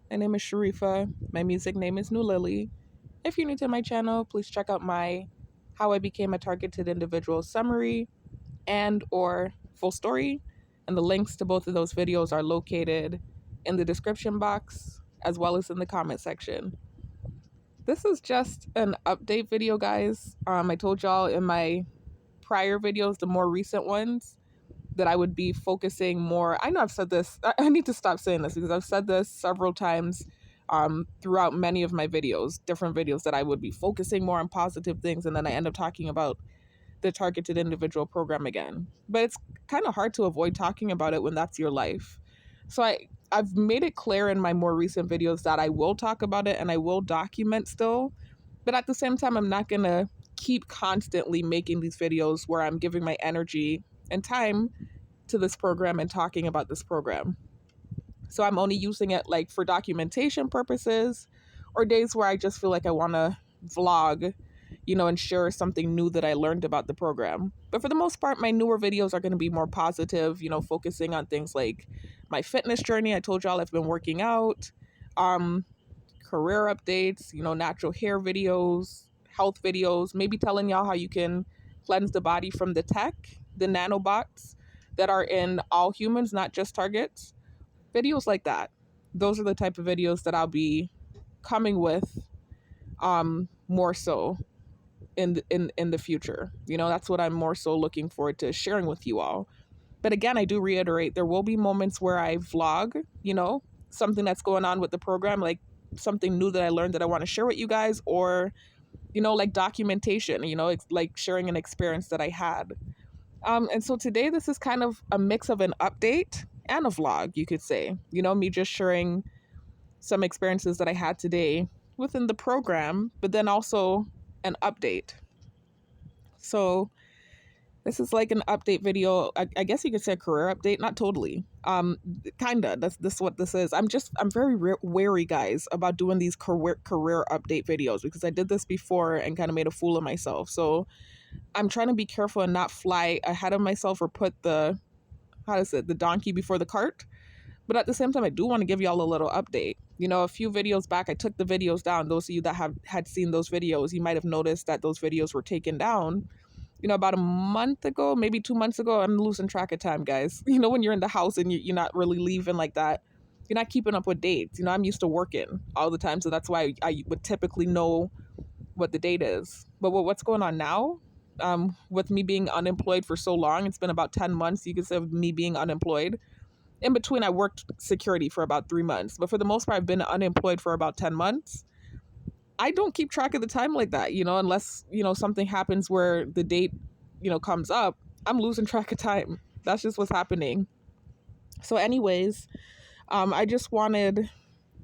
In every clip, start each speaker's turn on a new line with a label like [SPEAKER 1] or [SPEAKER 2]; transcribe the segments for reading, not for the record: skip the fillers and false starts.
[SPEAKER 1] My name is Sharifa. My music name is New Lily. If you're new to my channel, please check out my How I Became a Targeted Individual summary and or full story. And the links to both of those videos are located in the description box as well as in the comment section. This is just an update video, guys. I told y'all in my prior videos, the more recent ones, that I would be focusing more. I know I've said this. I need to stop saying this because I've said this several times throughout many of my videos, different videos, that I would be focusing more on positive things. And then I end up talking about the targeted individual program again. But it's kind of hard to avoid talking about it when that's your life. So I've made it clear in my more recent videos that I will talk about it and I will document still. But at the same time, I'm not going to keep constantly making these videos where I'm giving my energy and time to this program and talking about this program. So I'm only using it like for documentation purposes or days where I just feel like I want to vlog, and share something new that I learned about the program. But for the most part, my newer videos are going to be more positive, focusing on things like my fitness journey. I told y'all I've been working out, career updates, natural hair videos, health videos, maybe telling y'all how you can cleanse the body from the tech, the nanobots that are in all humans, not just targets. Videos like that. Those are the type of videos that I'll be coming with more so in the future. That's what I'm more so looking forward to sharing with you all. But again, I do reiterate, there will be moments where I vlog, something that's going on with the program, like something new that I learned that I want to share with you guys, or like documentation, it's like sharing an experience that I had. And so today, this is kind of a mix of an update and a vlog, you could say. Me just sharing some experiences that I had today within the program, but then also an update. So this is like an update video. I guess you could say a career update. Not totally. Kinda. That's what this is. I'm very wary, guys, about doing these career update videos because I did this before and kind of made a fool of myself. So I'm trying to be careful and not fly ahead of myself or put the donkey before the cart. But at the same time, I do want to give y'all a little update. A few videos back, I took the videos down. Those of you that had seen those videos, you might have noticed that those videos were taken down. About a month ago, maybe 2 months ago. I'm losing track of time, guys. When you're in the house and you're not really leaving like that, you're not keeping up with dates. I'm used to working all the time, so that's why I would typically know what the date is. But what's going on now? With me being unemployed for so long, it's been about 10 months, you could say, of me being unemployed. In between, I worked security for about 3 months, but for the most part, I've been unemployed for about 10 months. I don't keep track of the time like that, unless, something happens where the date, comes up. I'm losing track of time. That's just what's happening. So anyways, I just wanted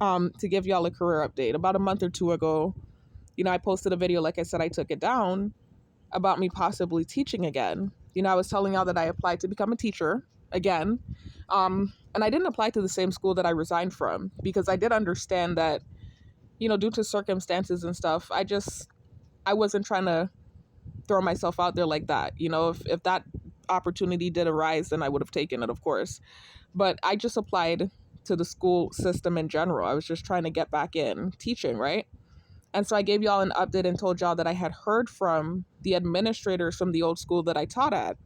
[SPEAKER 1] to give y'all a career update. About a month or two ago, I posted a video, like I said, I took it down, about me possibly teaching again. I was telling y'all that I applied to become a teacher again. And I didn't apply to the same school that I resigned from because I did understand that, due to circumstances and stuff, I wasn't trying to throw myself out there like that. If that opportunity did arise, then I would have taken it, of course. But I just applied to the school system in general. I was just trying to get back in teaching, right? And so I gave y'all an update and told y'all that I had heard from the administrators from the old school that I taught at.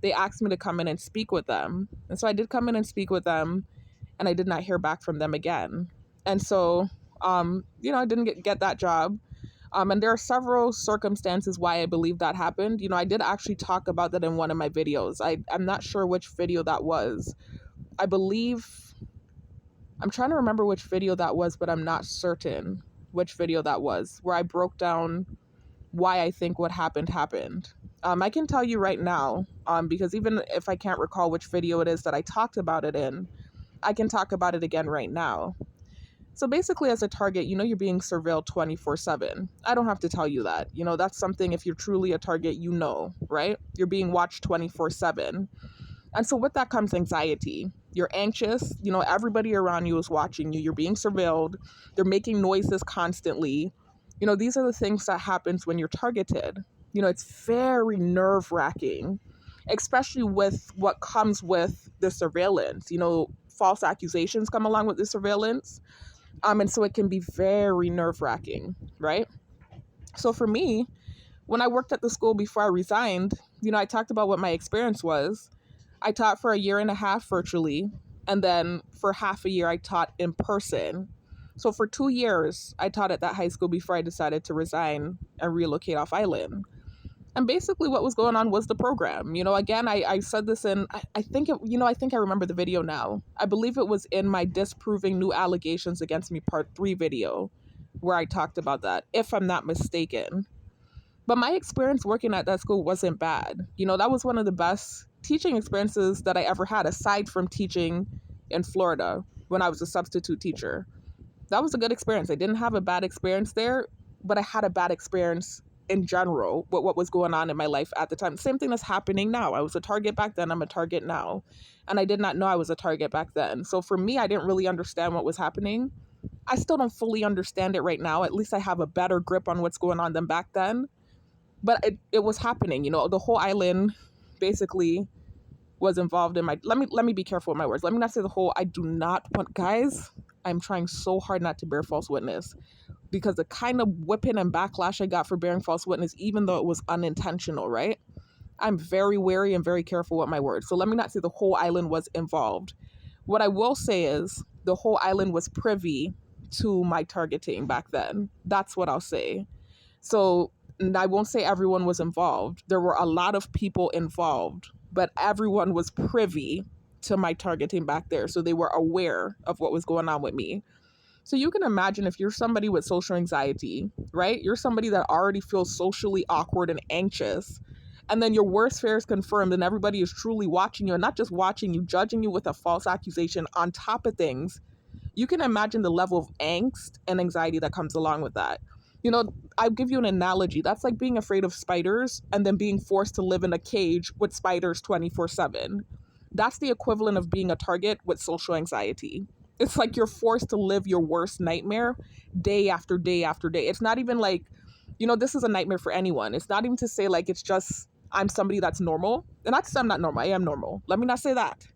[SPEAKER 1] They asked me to come in and speak with them. And so I did come in and speak with them, and I did not hear back from them again. And so, I didn't get that job. And there are several circumstances why I believe that happened. I did actually talk about that in one of my videos. I'm not sure which video that was. I'm trying to remember which video that was, but I'm not certain which video that was, where I broke down why I think what happened. I can tell you right now, because even if I can't recall which video it is that I talked about it in, I can talk about it again right now. So basically, as a target, you're being surveilled 24/7. I don't have to tell you that. That's something, if you're truly a target, right? You're being watched 24/7. And so with that comes anxiety. You're anxious. Everybody around you is watching you. You're being surveilled. They're making noises constantly. These are the things that happens when you're targeted. It's very nerve-wracking, especially with what comes with the surveillance. False accusations come along with the surveillance. And so it can be very nerve-wracking, right? So for me, when I worked at the school before I resigned, I talked about what my experience was. I taught for a year and a half virtually, and then for half a year I taught in person. So for 2 years, I taught at that high school before I decided to resign and relocate off island. And basically what was going on was the program. Again, I said this in, I think it, I think I remember the video now. I believe it was in my Disproving New Allegations Against Me Part 3 video where I talked about that, if I'm not mistaken. But my experience working at that school wasn't bad. That was one of the best teaching experiences that I ever had, aside from teaching in Florida when I was a substitute teacher. That was a good experience. I didn't have a bad experience there, but I had a bad experience in general with what was going on in my life at the time. Same thing that's happening now. I was a target back then, I'm a target now. And I did not know I was a target back then. So for me, I didn't really understand what was happening. I still don't fully understand it right now. At least I have a better grip on what's going on than back then. But it was happening. The whole island basically was involved in my, let me be careful with my words. Let me not say the whole, I do not want, guys, I'm trying so hard not to bear false witness, because the kind of whipping and backlash I got for bearing false witness, even though it was unintentional, right? I'm very wary and very careful with my words. So let me not say the whole island was involved. What I will say is the whole island was privy to my targeting back then. That's what I'll say. So, and I won't say everyone was involved. There were a lot of people involved, but everyone was privy to my targeting back there. So they were aware of what was going on with me. So you can imagine if you're somebody with social anxiety, right? You're somebody that already feels socially awkward and anxious. And then your worst fear is confirmed and everybody is truly watching you, and not just watching you, judging you with a false accusation on top of things. You can imagine the level of angst and anxiety that comes along with that. I'll give you an analogy. That's like being afraid of spiders and then being forced to live in a cage with spiders 24/7. That's the equivalent of being a target with social anxiety. It's like you're forced to live your worst nightmare day after day after day. It's not even like, this is a nightmare for anyone. It's not even to say like it's just I'm somebody that's normal. And not to say I'm not normal. I am normal. Let me not say that.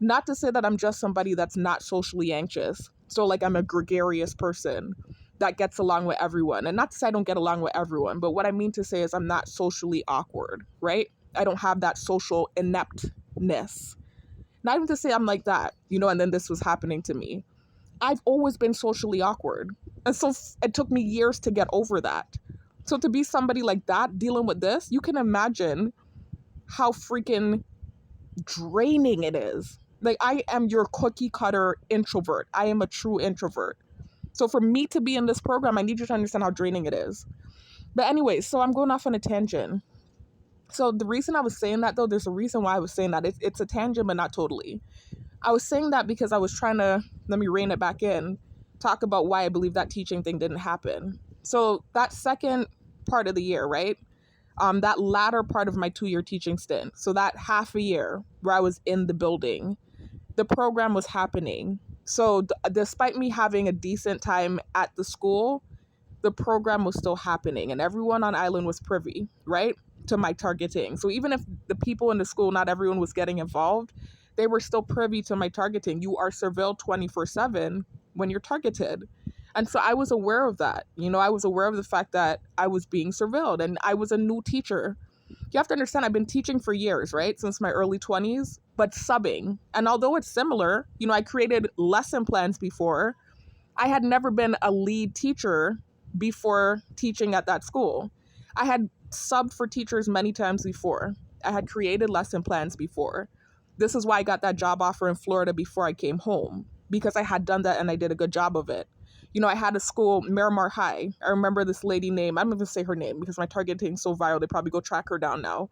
[SPEAKER 1] Not to say that I'm just somebody that's not socially anxious. So like I'm a gregarious person that gets along with everyone. And not to say I don't get along with everyone, but what I mean to say is I'm not socially awkward, right? I don't have that social ineptness. Not even to say I'm like that, and then this was happening to me. I've always been socially awkward. And so it took me years to get over that. So to be somebody like that dealing with this, you can imagine how freaking draining it is. Like, I am your cookie cutter introvert. I am a true introvert. So for me to be in this program, I need you to understand how draining it is. But anyway, so I'm going off on a tangent. So the reason I was saying that, though, there's a reason why I was saying that. It's a tangent, but not totally. I was saying that because I was trying to, let me rein it back in, talk about why I believe that teaching thing didn't happen. So that second part of the year, right? That latter part of my 2-year teaching stint, so that half a year where I was in the building, the program was happening. So despite me having a decent time at the school, the program was still happening and everyone on island was privy, right, to my targeting. So even if the people in the school, not everyone was getting involved, they were still privy to my targeting. You are surveilled 24/7 when you're targeted. And so I was aware of that. I was aware of the fact that I was being surveilled and I was a new teacher. You have to understand, I've been teaching for years, right? Since my early 20s, but subbing. And although it's similar, I created lesson plans before. I had never been a lead teacher before teaching at that school. I had subbed for teachers many times before. I had created lesson plans before. This is why I got that job offer in Florida before I came home, because I had done that and I did a good job of it. I had a school, Miramar High. I remember this lady name. I'm not going to say her name because my targeting is so viral. They probably go track her down now.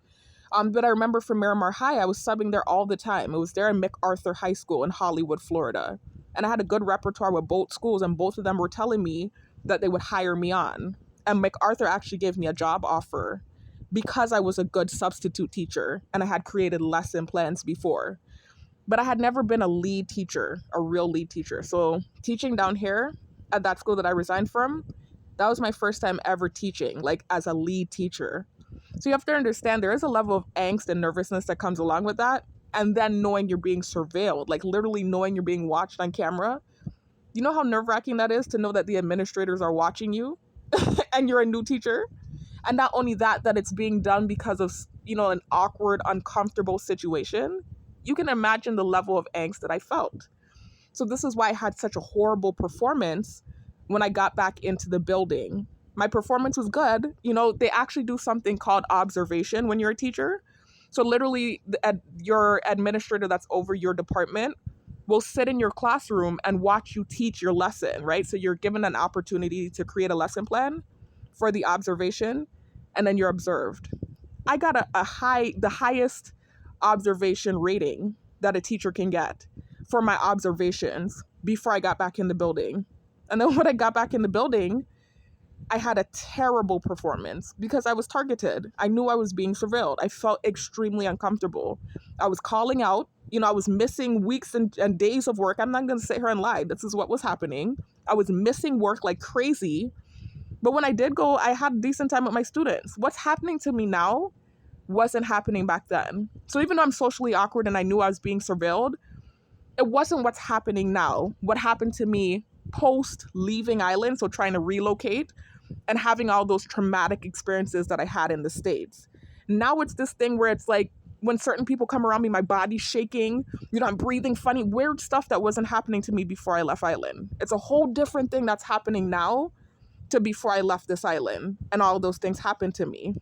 [SPEAKER 1] But I remember from Miramar High, I was subbing there all the time. It was there in MacArthur High School in Hollywood, Florida. And I had a good repertoire with both schools, and both of them were telling me that they would hire me on. And MacArthur actually gave me a job offer because I was a good substitute teacher and I had created lesson plans before. But I had never been a lead teacher, a real lead teacher. So teaching down here at that school that I resigned from, that was my first time ever teaching, like as a lead teacher. So you have to understand there is a level of angst and nervousness that comes along with that. And then knowing you're being surveilled, like literally knowing you're being watched on camera, You know how nerve-wracking that is to know that the administrators are watching you and you're a new teacher? And not only that, that it's being done because of, an awkward, uncomfortable situation. You can imagine the level of angst that I felt. So this is why I had such a horrible performance when I got back into the building. My performance was good. They actually do something called observation when you're a teacher. So literally, your administrator that's over your department will sit in your classroom and watch you teach your lesson, right? So you're given an opportunity to create a lesson plan for the observation, and then you're observed. I got the highest observation rating that a teacher can get for my observations before I got back in the building. And then when I got back in the building, I had a terrible performance because I was targeted. I knew I was being surveilled. I felt extremely uncomfortable. I was calling out. I was missing weeks and days of work. I'm not going to sit here and lie. This is what was happening. I was missing work like crazy. But when I did go, I had a decent time with my students. What's happening to me now wasn't happening back then. So even though I'm socially awkward and I knew I was being surveilled, it wasn't what's happening now. What happened to me post leaving island, so trying to relocate and having all those traumatic experiences that I had in the States. Now it's this thing where it's like when certain people come around me, my body's shaking, I'm breathing funny, weird stuff that wasn't happening to me before I left island. It's a whole different thing that's happening now to before I left this island, and all of those things happened to me.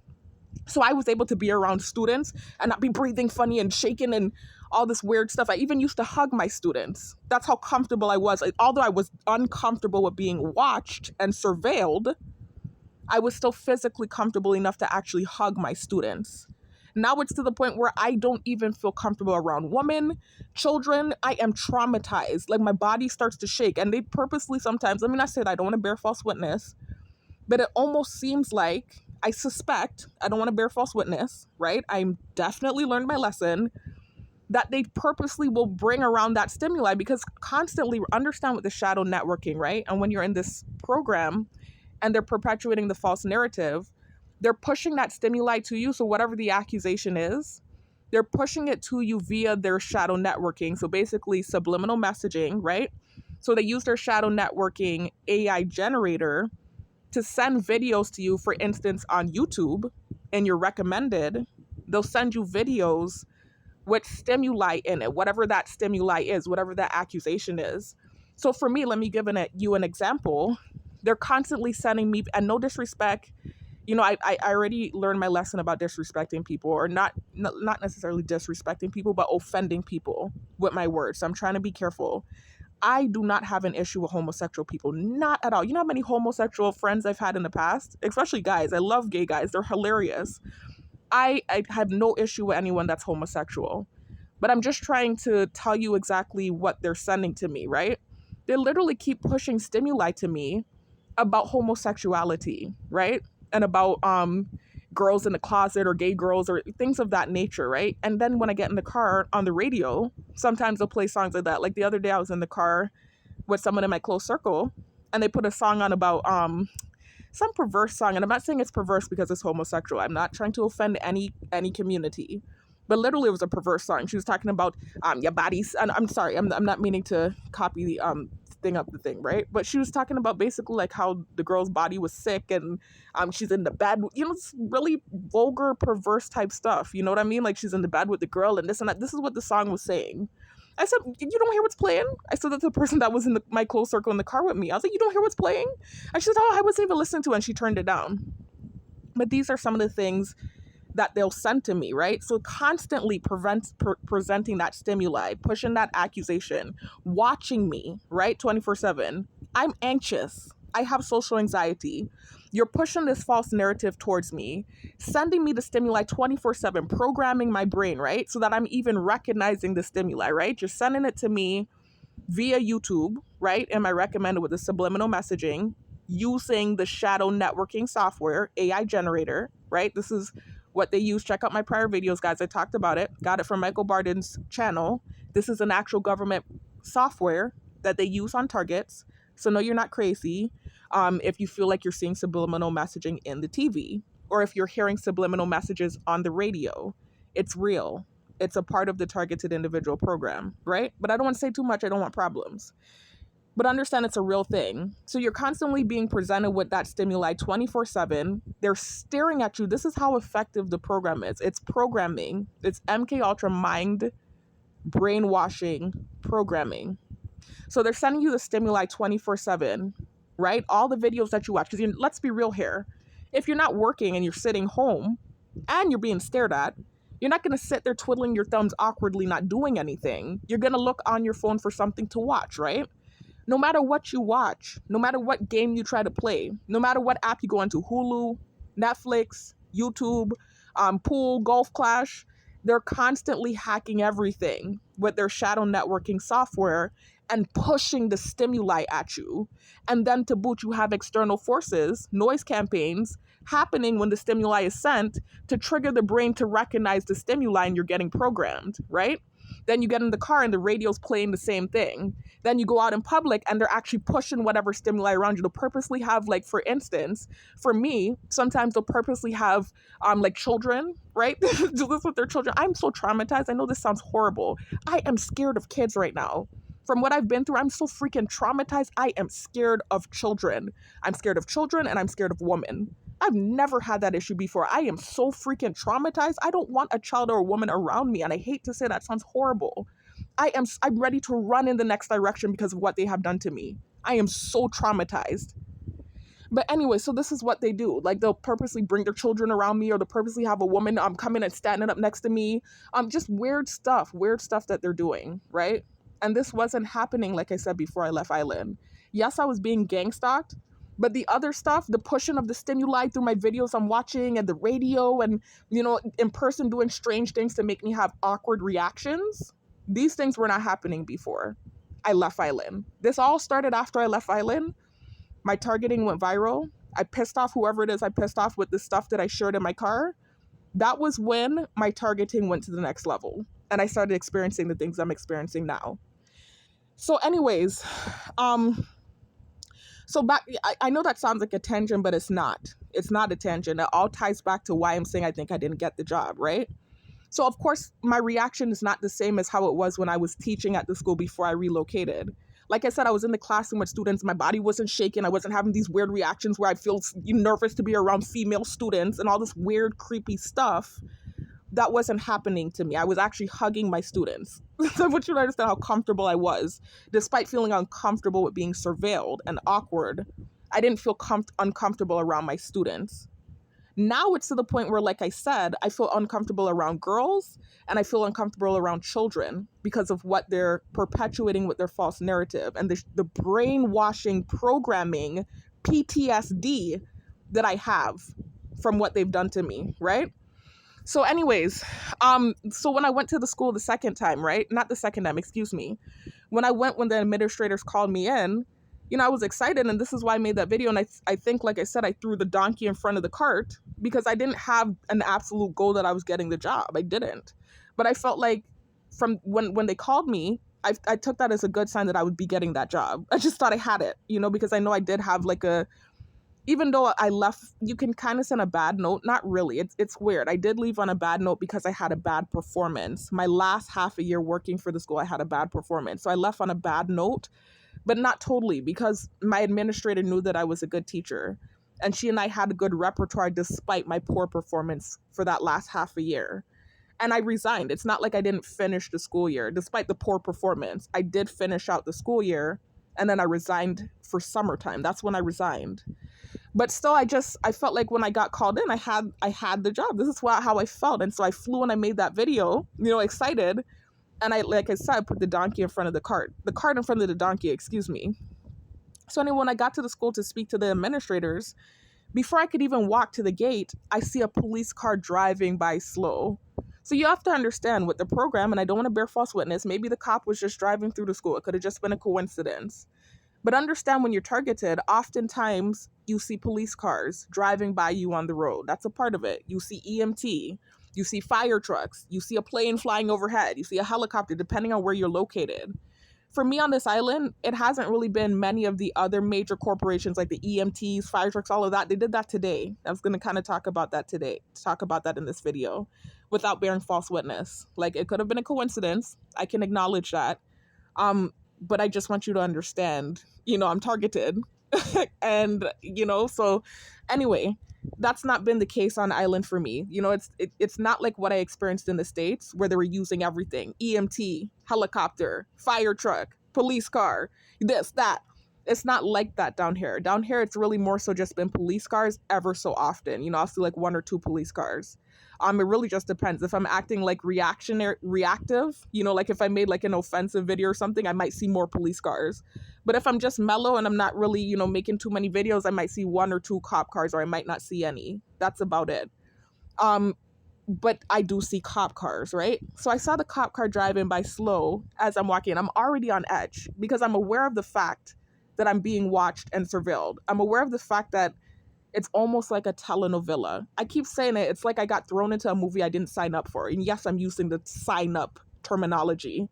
[SPEAKER 1] So I was able to be around students and not be breathing funny and shaking and all this weird stuff. I even used to hug my students. That's how comfortable I was. Although I was uncomfortable with being watched and surveilled, I was still physically comfortable enough to actually hug my students. Now it's to the point where I don't even feel comfortable around women, children. I am traumatized. Like my body starts to shake, and they purposely sometimes, let me not say that I don't want to bear false witness, but it almost seems like, I suspect, I don't want to bear false witness, right? I'm definitely learned my lesson, that they purposely will bring around that stimuli because constantly understand with the shadow networking, right? And when you're in this program and they're perpetuating the false narrative, they're pushing that stimuli to you. So whatever the accusation is, they're pushing it to you via their shadow networking. So basically subliminal messaging, right? So they use their shadow networking AI generator to send videos to you. For instance, on YouTube, and you're recommended, they'll send you videos with stimuli in it, whatever that stimuli is, whatever that accusation is. So for me, let me give you an example. They're constantly sending me, and no disrespect, I already learned my lesson about disrespecting people, or not necessarily disrespecting people, but offending people with my words. So I'm trying to be careful. I do not have an issue with homosexual people. Not at all. You know how many homosexual friends I've had in the past? Especially guys. I love gay guys. They're hilarious. I have no issue with anyone that's homosexual. But I'm just trying to tell you exactly what they're sending to me, right? They literally keep pushing stimuli to me about homosexuality, right? And about girls in the closet or gay girls or things of that nature, right? And then when I get in the car on the radio, sometimes they'll play songs like that. Like the other day I was in the car with someone in my close circle and they put a song on about some perverse song. And I'm not saying it's perverse because it's homosexual. I'm not trying to offend any community. But literally it was a perverse song. She was talking about your bodies. And I'm sorry, I'm not meaning to copy the thing up the thing, right? But she was talking about basically like how the girl's body was sick and she's in the bed, it's really vulgar, perverse type stuff. You know what I mean? Like she's in the bed with the girl and this and that. This is what the song was saying. I said, you don't hear what's playing? I said that to the person that was in my close circle in the car with me. I was like, you don't hear what's playing? And she said, oh, I wasn't even listening to it. And she turned it down. But these are some of the things that they'll send to me, right? So constantly presenting that stimuli, pushing that accusation, watching me, right? 24/7. I'm anxious. I have social anxiety. You're pushing this false narrative towards me, sending me the stimuli 24/7, programming my brain, right? So that I'm even recognizing the stimuli, right? You're sending it to me via YouTube, right? Am I recommended with the subliminal messaging using the shadow networking software, AI generator, right? This is what they use. Check out my prior videos, guys. I talked about it. Got it from Michael Barden's channel. This is an actual government software that they use on targets. So no, you're not crazy if you feel like you're seeing subliminal messaging in the TV or if you're hearing subliminal messages on the radio. It's real. It's a part of the targeted individual program, right? But I don't want to say too much. I don't want problems. But understand it's a real thing. So you're constantly being presented with that stimuli 24/7. They're staring at you. This is how effective the program is. It's programming. It's MK Ultra mind brainwashing programming. So they're sending you the stimuli 24/7, right? All the videos that you watch. Because let's be real here. If you're not working and you're sitting home and you're being stared at, you're not going to sit there twiddling your thumbs awkwardly, not doing anything. You're going to look on your phone for something to watch, right? No matter what you watch, no matter what game you try to play, no matter what app you go into, Hulu, Netflix, YouTube, pool, Golf Clash, they're constantly hacking everything with their shadow networking software and pushing the stimuli at you. And then to boot, you have external forces, noise campaigns happening when the stimuli is sent to trigger the brain to recognize the stimuli and you're getting programmed, right? Then you get in the car and the radio's playing the same thing. Then you go out in public and they're actually pushing whatever stimuli around you. They'll purposely have, like, for instance, for me, sometimes they'll purposely have like children, right? Do this with their children. I'm so traumatized. I know this sounds horrible. I am scared of kids right now. From what I've been through, I'm so freaking traumatized. I am scared of children. I'm scared of children and I'm scared of women. I've never had that issue before. I am so freaking traumatized. I don't want a child or a woman around me. And I hate to say that sounds horrible. I'm ready to run in the next direction because of what they have done to me. I am so traumatized. But anyway, so this is what they do. Like, they'll purposely bring their children around me, or they'll purposely have a woman coming and standing up next to me. Just weird stuff that they're doing, right? And this wasn't happening, like I said, before I left Island. Yes, I was being gang stalked, but the other stuff, the pushing of the stimuli through my videos I'm watching and the radio and, in person doing strange things to make me have awkward reactions, these things were not happening before I left Island. This all started after I left Island. My targeting went viral. I pissed off whoever it is I pissed off with the stuff that I shared in my car. That was when my targeting went to the next level and I started experiencing the things I'm experiencing now. So anyways, so back, I know that sounds like a tangent, but it's not. It's not a tangent. It all ties back to why I'm saying I think I didn't get the job, right? So of course, my reaction is not the same as how it was when I was teaching at the school before I relocated. Like I said, I was in the classroom with students. My body wasn't shaking. I wasn't having these weird reactions where I feel nervous to be around female students and all this weird, creepy stuff. That wasn't happening to me. I was actually hugging my students. So I want you to understand how comfortable I was. Despite feeling uncomfortable with being surveilled and awkward, I didn't feel uncomfortable around my students. Now it's to the point where, like I said, I feel uncomfortable around girls and I feel uncomfortable around children because of what they're perpetuating with their false narrative and the brainwashing programming PTSD that I have from what they've done to me, right? So anyways, so when I went to the school the second time, right? Not the second time, excuse me. When the administrators called me in, I was excited, and this is why I made that video. And I think, like I said, I threw the donkey in front of the cart because I didn't have an absolute goal that I was getting the job. I didn't. But I felt like from when they called me, I took that as a good sign that I would be getting that job. I just thought I had it, because I know I did have even though I left, you can kind of send a bad note. Not really. It's weird. I did leave on a bad note because I had a bad performance. My last half a year working for the school, I had a bad performance. So I left on a bad note, but not totally, because my administrator knew that I was a good teacher. And she and I had a good repertoire despite my poor performance for that last half a year. And I resigned. It's not like I didn't finish the school year. Despite the poor performance, I did finish out the school year. And then I resigned for summertime. That's when I resigned. But still, I felt like when I got called in, I had the job. This is how I felt. And so I flew and I made that video, excited. And like I said, I put the donkey in front of the cart in front of the donkey, excuse me. So anyway, when I got to the school to speak to the administrators, before I could even walk to the gate, I see a police car driving by slow. So you have to understand with the program, and I don't want to bear false witness, maybe the cop was just driving through the school. It could have just been a coincidence. But understand, when you're targeted, oftentimes you see police cars driving by you on the road. That's a part of it. You see EMT, you see fire trucks, you see a plane flying overhead, you see a helicopter, depending on where you're located. For me on this island, it hasn't really been many of the other major corporations like the EMTs, fire trucks, all of that. They did that today. I was going to kind of talk about that in this video without bearing false witness. Like, it could have been a coincidence. I can acknowledge that. but I just want you to understand, I'm targeted. And, so anyway, that's not been the case on island for me. It's not like what I experienced in the States where they were using everything: EMT, helicopter, fire truck, police car, this, that. It's not like that down here. Down here, it's really more so just been police cars ever so often. I'll see like one or two police cars. It really just depends. If I'm acting like reactive, like if I made like an offensive video or something, I might see more police cars. But if I'm just mellow and I'm not really, making too many videos, I might see one or two cop cars, or I might not see any. That's about it. But I do see cop cars, right? So I saw the cop car driving by slow as I'm walking. I'm already on edge because I'm aware of the fact that I'm being watched and surveilled. I'm aware of the fact that it's almost like a telenovela. I keep saying it. It's like I got thrown into a movie I didn't sign up for. And yes, I'm using the sign up terminology.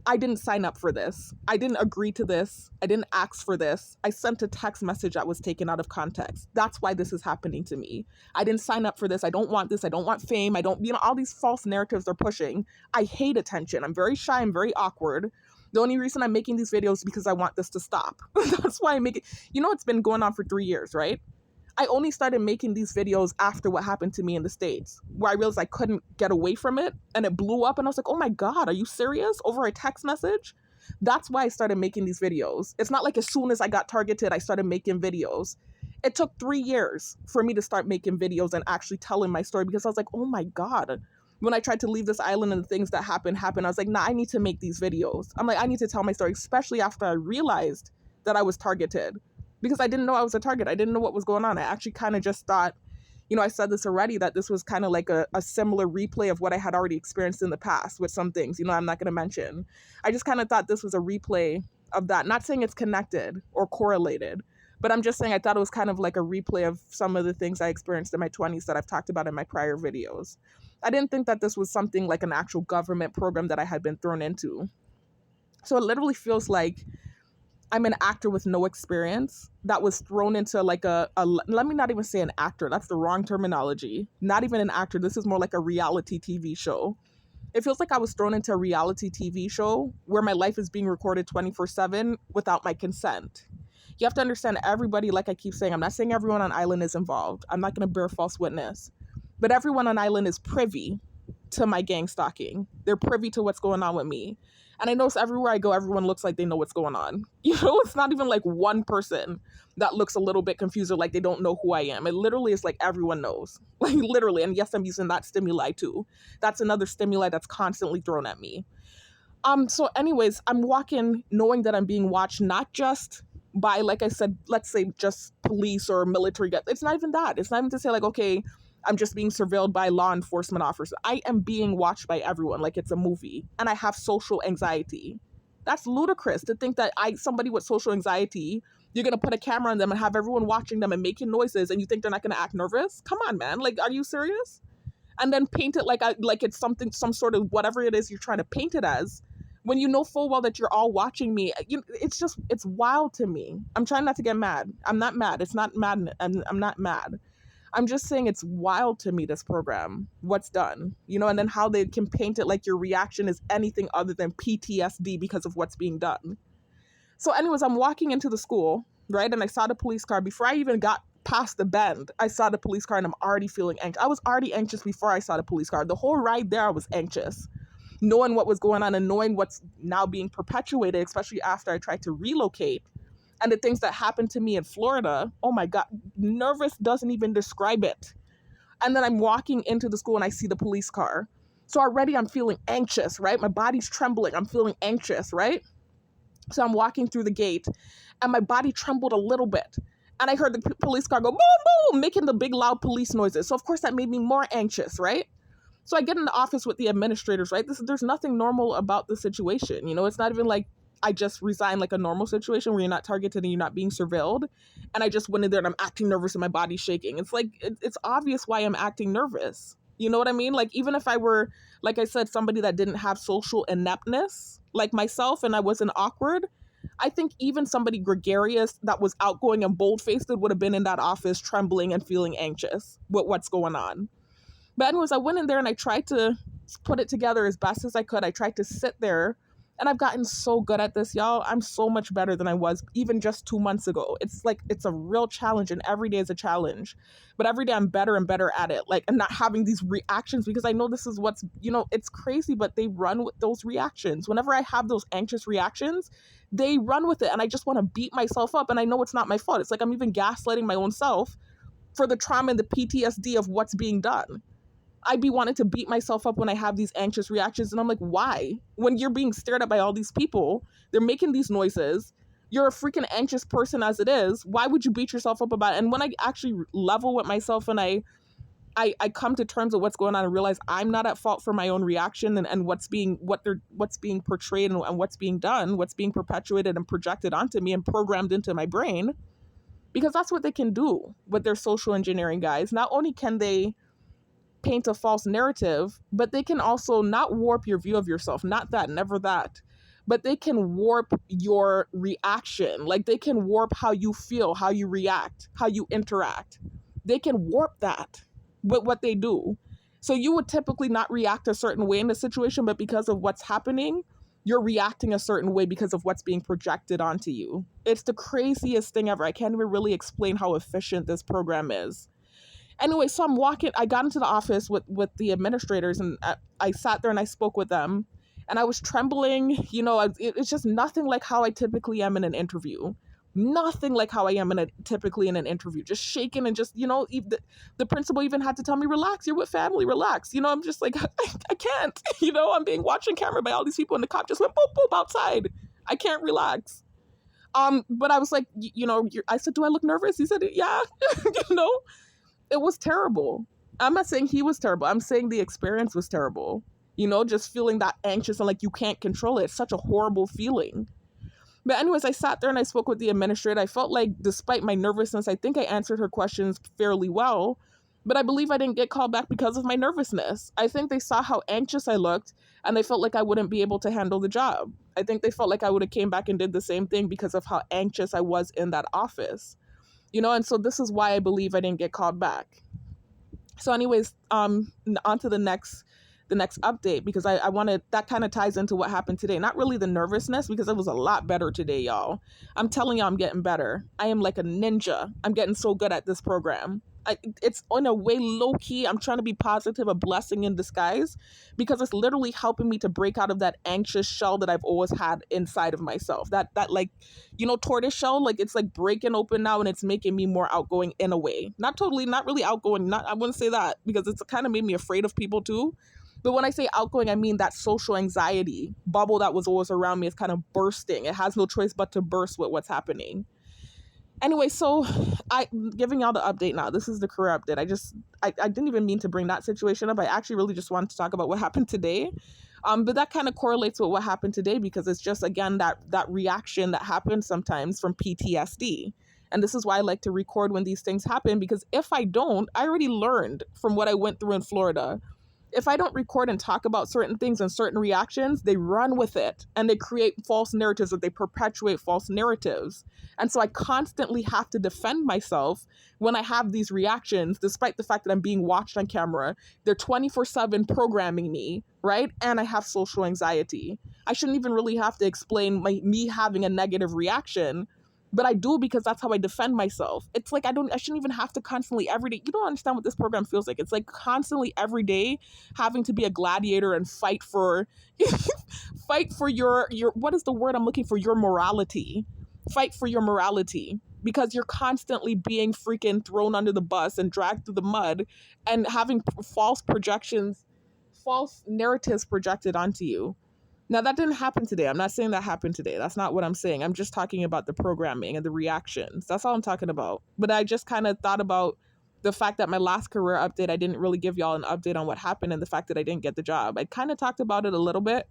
[SPEAKER 1] I didn't sign up for this. I didn't agree to this. I didn't ask for this. I sent a text message that was taken out of context. That's why this is happening to me. I didn't sign up for this. I don't want this. I don't want fame. I don't, all these false narratives they're pushing. I hate attention. I'm very shy. I'm very awkward. The only reason I'm making these videos is because I want this to stop. That's why I make it. It's been going on for 3 years, right? I only started making these videos after what happened to me in the States, where I realized I couldn't get away from it, and it blew up, and I was like, oh my God, are you serious? Over a text message? That's why I started making these videos. It's not like as soon as I got targeted, I started making videos. It took 3 years for me to start making videos and actually telling my story, because I was like, oh my God. When I tried to leave this island and the things that happened, I was like, nah, I need to make these videos. I'm like, I need to tell my story, especially after I realized that I was targeted. Because I didn't know I was a target. I didn't know what was going on. I actually kind of just thought, I said this already, that this was kind of like a similar replay of what I had already experienced in the past with some things, I'm not going to mention. I just kind of thought this was a replay of that. Not saying it's connected or correlated, but I'm just saying I thought it was kind of like a replay of some of the things I experienced in my 20s that I've talked about in my prior videos. I didn't think that this was something like an actual government program that I had been thrown into. So it literally feels like I'm an actor with no experience that was thrown into like let me not even say an actor. That's the wrong terminology. Not even an actor. This is more like a reality TV show. It feels like I was thrown into a reality TV show where my life is being recorded 24/7 without my consent. You have to understand, everybody, like I keep saying, I'm not saying everyone on island is involved. I'm not going to bear false witness. But everyone on island is privy to my gang stalking. They're privy to what's going on with me. And I notice everywhere I go, everyone looks like they know what's going on. It's not even like one person that looks a little bit confused or like they don't know who I am. It literally is like everyone knows. Like literally. And yes, I'm using that stimuli too. That's another stimuli that's constantly thrown at me. So anyways, I'm walking knowing that I'm being watched, not just by, like I said, let's say just police or military. It's not even that. It's not even to say like, okay, I'm just being surveilled by law enforcement officers. I am being watched by everyone like it's a movie, and I have social anxiety. That's ludicrous to think that somebody with social anxiety, you're going to put a camera on them and have everyone watching them and making noises, and you think they're not going to act nervous? Come on, man. Like, are you serious? And then paint it like it's something, some sort of whatever it is you're trying to paint it as, when you know full well that you're all watching me. It's wild to me. I'm trying not to get mad. I'm not mad. It's not mad. I'm not mad. I'm just saying it's wild to me, this program, what's done, and then how they can paint it like your reaction is anything other than PTSD because of what's being done. So anyways, I'm walking into the school, right? And I saw the police car. Before I even got past the bend, I saw the police car and I'm already feeling anxious. I was already anxious before I saw the police car. The whole ride there, I was anxious, knowing what was going on and knowing what's now being perpetuated, especially after I tried to relocate. And the things that happened to me in Florida, oh my God, nervous doesn't even describe it. And then I'm walking into the school and I see the police car. So already I'm feeling anxious, right? My body's trembling. I'm feeling anxious, right? So I'm walking through the gate and my body trembled a little bit. And I heard the police car go boom, boom, making the big loud police noises. So of course that made me more anxious, right? So I get in the office with the administrators, right? There's nothing normal about the situation. It's not even like I just resigned like a normal situation where you're not targeted and you're not being surveilled. And I just went in there and I'm acting nervous and my body's shaking. It's like, it's obvious why I'm acting nervous. You know what I mean? Like, even if I were, like I said, somebody that didn't have social ineptness like myself and I wasn't awkward, I think even somebody gregarious that was outgoing and bold-faced would have been in that office trembling and feeling anxious with what's going on. But anyways, I went in there and I tried to put it together as best as I could. I tried to sit there And I've gotten so good at this, y'all. I'm so much better than I was even just 2 months ago. It's like, it's a real challenge, and every day is a challenge. But every day I'm better and better at it. Like, and not having these reactions, because I know this is what's, it's crazy, but they run with those reactions. Whenever I have those anxious reactions, they run with it. And I just want to beat myself up. And I know it's not my fault. It's like I'm even gaslighting my own self for the trauma and the PTSD of what's being done. I'd be wanting to beat myself up when I have these anxious reactions. And I'm like, why? When you're being stared at by all these people, they're making these noises. You're a freaking anxious person as it is. Why would you beat yourself up about it? And when I actually level with myself and I come to terms with what's going on and realize I'm not at fault for my own reaction and what's being portrayed and what's being done, what's being perpetuated and projected onto me and programmed into my brain, because that's what they can do with their social engineering, guys. Not only can they paint a false narrative, but they can also not warp your view of yourself, not that, never that, but they can warp your reaction. Like, they can warp how you feel, how you react, how you interact. They can warp that with what they do. So you would typically not react a certain way in the situation, but because of what's happening, you're reacting a certain way because of what's being projected onto you. It's the craziest thing ever. I can't even really explain how efficient this program is. Anyway, so I got into the office with the administrators, and I sat there and I spoke with them, and I was trembling. It's just nothing like how I typically am in an interview. Nothing like how I am typically in an interview. Just shaking and just, the principal even had to tell me, relax, you're with family, relax. I'm just like, I can't, I'm being watched on camera by all these people, and the cop just went boop, boop outside. I can't relax. But I was like, I said, do I look nervous? He said, yeah, It was terrible. I'm not saying he was terrible. I'm saying the experience was terrible. Just feeling that anxious and like you can't control it. It's such a horrible feeling. But anyways, I sat there and I spoke with the administrator. I felt like, despite my nervousness, I think I answered her questions fairly well. But I believe I didn't get called back because of my nervousness. I think they saw how anxious I looked, and they felt like I wouldn't be able to handle the job. I think they felt like I would have came back and did the same thing because of how anxious I was in that office. And so this is why I believe I didn't get called back. So anyways, on to the next update, because I wanted, that kind of ties into what happened today. Not really the nervousness, because it was a lot better today, y'all. I'm telling y'all, I'm getting better. I am like a ninja. I'm getting so good at this program. It's in a way low key. I'm trying to be positive, a blessing in disguise, because it's literally helping me to break out of that anxious shell that I've always had inside of myself. That like, tortoise shell, like it's like breaking open now, and it's making me more outgoing in a way. Not really outgoing. I wouldn't say that, because it's kind of made me afraid of people too. But when I say outgoing, I mean that social anxiety bubble that was always around me is kind of bursting. It has no choice but to burst with what's happening. Anyway, so I'm giving y'all the update now. This is the career update. I didn't even mean to bring that situation up. I actually really just wanted to talk about what happened today. But that kind of correlates with what happened today, because it's just, again, that reaction that happens sometimes from PTSD. And this is why I like to record when these things happen, because if I don't, I already learned from what I went through in Florida. If I don't record and talk about certain things and certain reactions, they run with it and they create false narratives, or they perpetuate false narratives. And so I constantly have to defend myself when I have these reactions, despite the fact that I'm being watched on camera. They're 24/7 programming me, right? And I have social anxiety. I shouldn't even really have to explain me having a negative reaction, but I do, because that's how I defend myself. It's like I shouldn't even have to constantly every day. You don't understand what this program feels like. It's like constantly every day having to be a gladiator and fight for your what is the word I'm looking for? Your morality. Fight for your morality, because you're constantly being freaking thrown under the bus and dragged through the mud and having false narratives projected onto you. Now, that didn't happen today. I'm not saying that happened today. That's not what I'm saying. I'm just talking about the programming and the reactions. That's all I'm talking about. But I just kind of thought about the fact that my last career update, I didn't really give y'all an update on what happened, and the fact that I didn't get the job. I kind of talked about it a little bit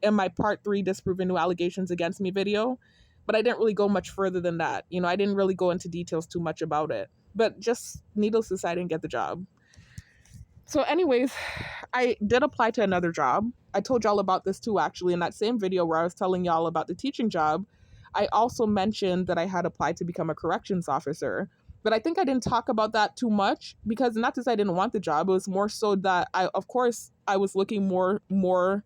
[SPEAKER 1] in my part 3 Disproving New Allegations Against Me video, but I didn't really go much further than that. I didn't really go into details too much about it. But just needless to say, I didn't get the job. So anyways, I did apply to another job. I told y'all about this too, actually, in that same video where I was telling y'all about the teaching job. I also mentioned that I had applied to become a corrections officer. But I think I didn't talk about that too much, because not to say I didn't want the job. It was more so that I was looking more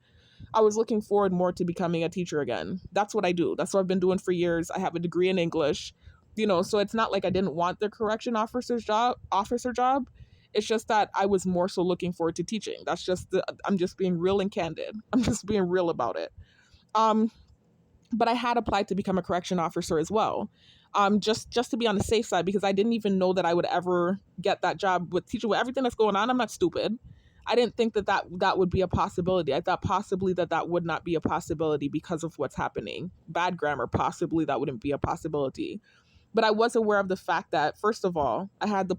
[SPEAKER 1] I was looking forward more to becoming a teacher again. That's what I do. That's what I've been doing for years. I have a degree in English, so it's not like I didn't want the correction officer job. It's just that I was more so looking forward to teaching. I'm just being real and candid. I'm just being real about it. Um, but I had applied to become a correction officer as well. Just to be on the safe side, because I didn't even know that I would ever get that job with teaching. With everything that's going on, I'm not stupid. I didn't think that would be a possibility. I thought possibly that would not be a possibility because of what's happening. Bad grammar, possibly that wouldn't be a possibility. But I was aware of the fact that, first of all, I had the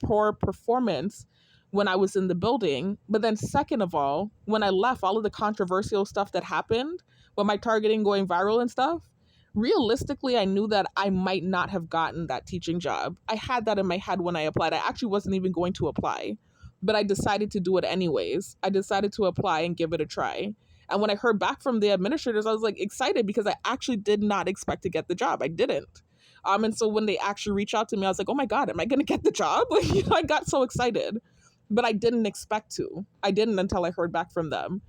[SPEAKER 1] poor performance when I was in the building. But then, second of all, when I left, all of the controversial stuff that happened with my targeting going viral and stuff, realistically, I knew that I might not have gotten that teaching job. I had that in my head when I applied. I actually wasn't even going to apply, but I decided to do it anyways. I decided to apply and give it a try. And when I heard back from the administrators, I was like excited because I actually did not expect to get the job. I didn't. And so when they actually reached out to me, I was like, oh my God, am I going to get the job? Like, I got so excited, but I didn't expect to. I didn't until I heard back from them.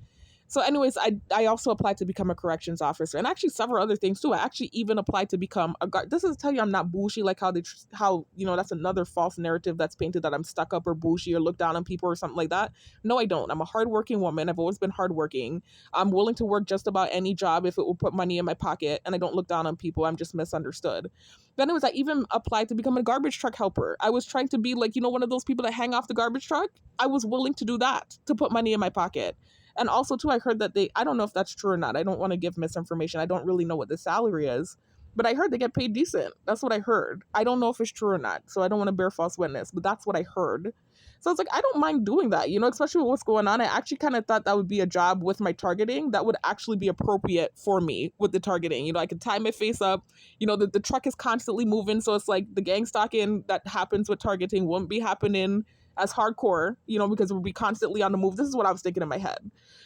[SPEAKER 1] So anyways, I also applied to become a corrections officer, and actually several other things too. I actually even applied to become a guard. This is to tell you I'm not bougie, like how that's another false narrative that's painted, that I'm stuck up or bougie or look down on people or something like that. No, I don't. I'm a hardworking woman. I've always been hardworking. I'm willing to work just about any job if it will put money in my pocket, and I don't look down on people. I'm just misunderstood. But anyways, I even applied to become a garbage truck helper. I was trying to be like, one of those people that hang off the garbage truck. I was willing to do that to put money in my pocket. And also, too, I heard that I don't know if that's true or not. I don't want to give misinformation. I don't really know what the salary is, but I heard they get paid decent. That's what I heard. I don't know if it's true or not, so I don't want to bear false witness, but that's what I heard. So I was like, I don't mind doing that, especially with what's going on. I actually kind of thought that would be a job with my targeting that would actually be appropriate for me with the targeting. I could tie my face up. The truck is constantly moving, so it's like the gang stalking that happens with targeting won't be happening as hardcore, because we'll be constantly on the move. This is what I was thinking in my head.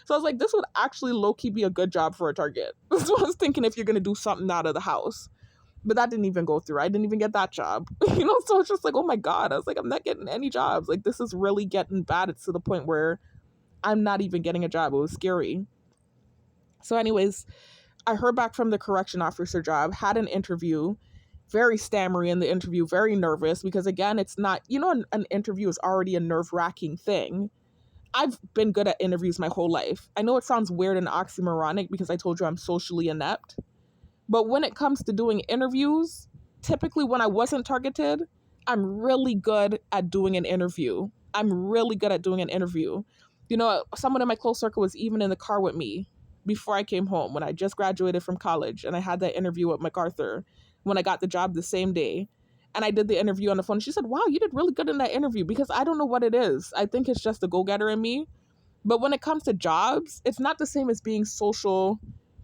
[SPEAKER 1] So I was like, this would actually low-key be a good job for a target. That's what I was thinking if you're going to do something out of the house. But that didn't even go through. I didn't even get that job. So it's just like, oh my God. I was like, I'm not getting any jobs. Like, this is really getting bad. It's to the point where I'm not even getting a job. It was scary. So anyways, I heard back from the correction officer job, had an interview, very stammery in the interview, very nervous, because again, it's not, an interview is already a nerve-wracking thing. I've been good at interviews my whole life. I know it sounds weird and oxymoronic because I told you I'm socially inept, but when it comes to doing interviews, typically when I wasn't targeted, I'm really good at doing an interview. Someone in my close circle was even in the car with me before I came home when I just graduated from college, and I had that interview at MacArthur when I got the job the same day. And I did the interview on the phone. She said, wow, you did really good in that interview, because I don't know what it is. I think it's just the go-getter in me. But when it comes to jobs, it's not the same as being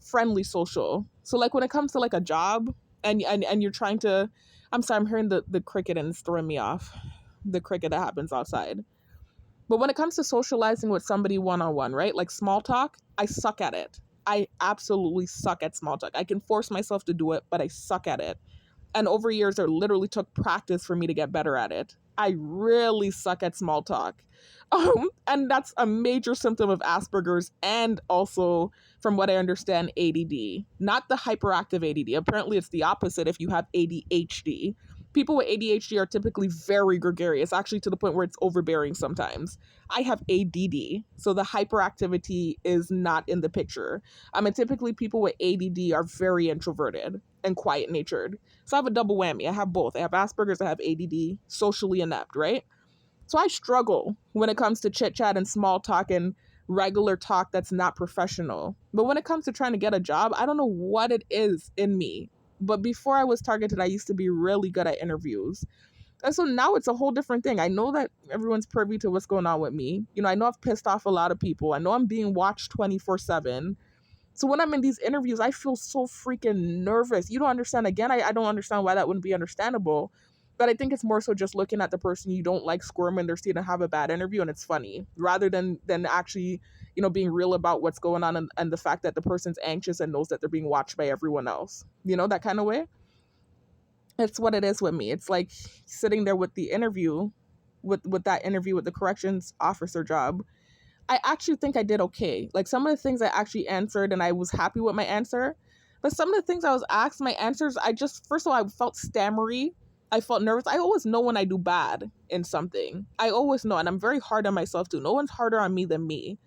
[SPEAKER 1] friendly social. So like when it comes to like a job and you're trying to, I'm sorry, I'm hearing the cricket and it's throwing me off. The cricket that happens outside. But when it comes to socializing with somebody one-on-one, right? Like small talk, I suck at it. I absolutely suck at small talk. I can force myself to do it, but I suck at it. And over years, it literally took practice for me to get better at it. I really suck at small talk. And that's a major symptom of Asperger's, and also, from what I understand, ADD. Not the hyperactive ADD. Apparently, it's the opposite if you have ADHD. People with ADHD are typically very gregarious, actually to the point where it's overbearing sometimes. I have ADD, so the hyperactivity is not in the picture. And typically people with ADD are very introverted and quiet-natured. So I have a double whammy. I have both. I have Asperger's, I have ADD, socially inept, right? So I struggle when it comes to chit-chat and small talk and regular talk that's not professional. But when it comes to trying to get a job, I don't know what it is in me. But before I was targeted, I used to be really good at interviews. And so now it's a whole different thing. I know that everyone's privy to what's going on with me. I know I've pissed off a lot of people. I know I'm being watched 24/7. So when I'm in these interviews, I feel so freaking nervous. You don't understand. Again, I don't understand why that wouldn't be understandable. But I think it's more so just looking at the person you don't like squirm in their seat and have a bad interview, and it's funny, rather than actually, being real about what's going on, and the fact that the person's anxious and knows that they're being watched by everyone else. That kind of way. It's what it is with me. It's like sitting there with the interview, with that interview with the corrections officer job. I actually think I did okay. Like some of the things I actually answered and I was happy with my answer. But some of the things I was asked, my answers, I just, first of all, I felt stammery. I felt nervous. I always know when I do bad in something. I always know. And I'm very hard on myself too. No one's harder on me than me.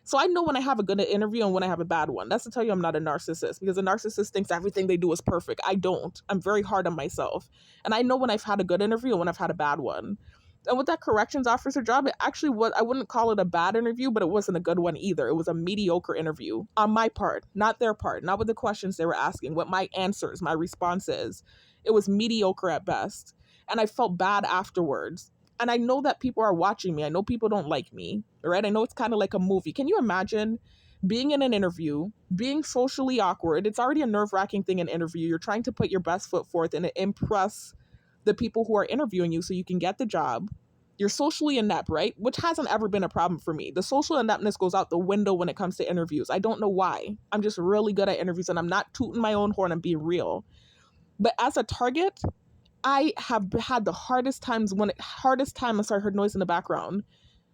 [SPEAKER 1] So I know when I have a good interview and when I have a bad one. That's to tell you I'm not a narcissist, because a narcissist thinks everything they do is perfect. I don't. I'm very hard on myself. And I know when I've had a good interview and when I've had a bad one. And with that corrections officer job, it actually was, I wouldn't call it a bad interview, but it wasn't a good one either. It was a mediocre interview on my part, not their part, not with the questions they were asking, what my answers, my responses. It was mediocre at best. And I felt bad afterwards. And I know that people are watching me. I know people don't like me, right? I know it's kind of like a movie. Can you imagine being in an interview, being socially awkward? It's already a nerve-wracking thing in an interview. You're trying to put your best foot forth and impress the people who are interviewing you so you can get the job. You're socially inept, right? Which hasn't ever been a problem for me. The social ineptness goes out the window when it comes to interviews. I don't know why. I'm just really good at interviews and I'm not tooting my own horn and being real. But as a target, I have had the hardest time. I'm sorry, I heard noise in the background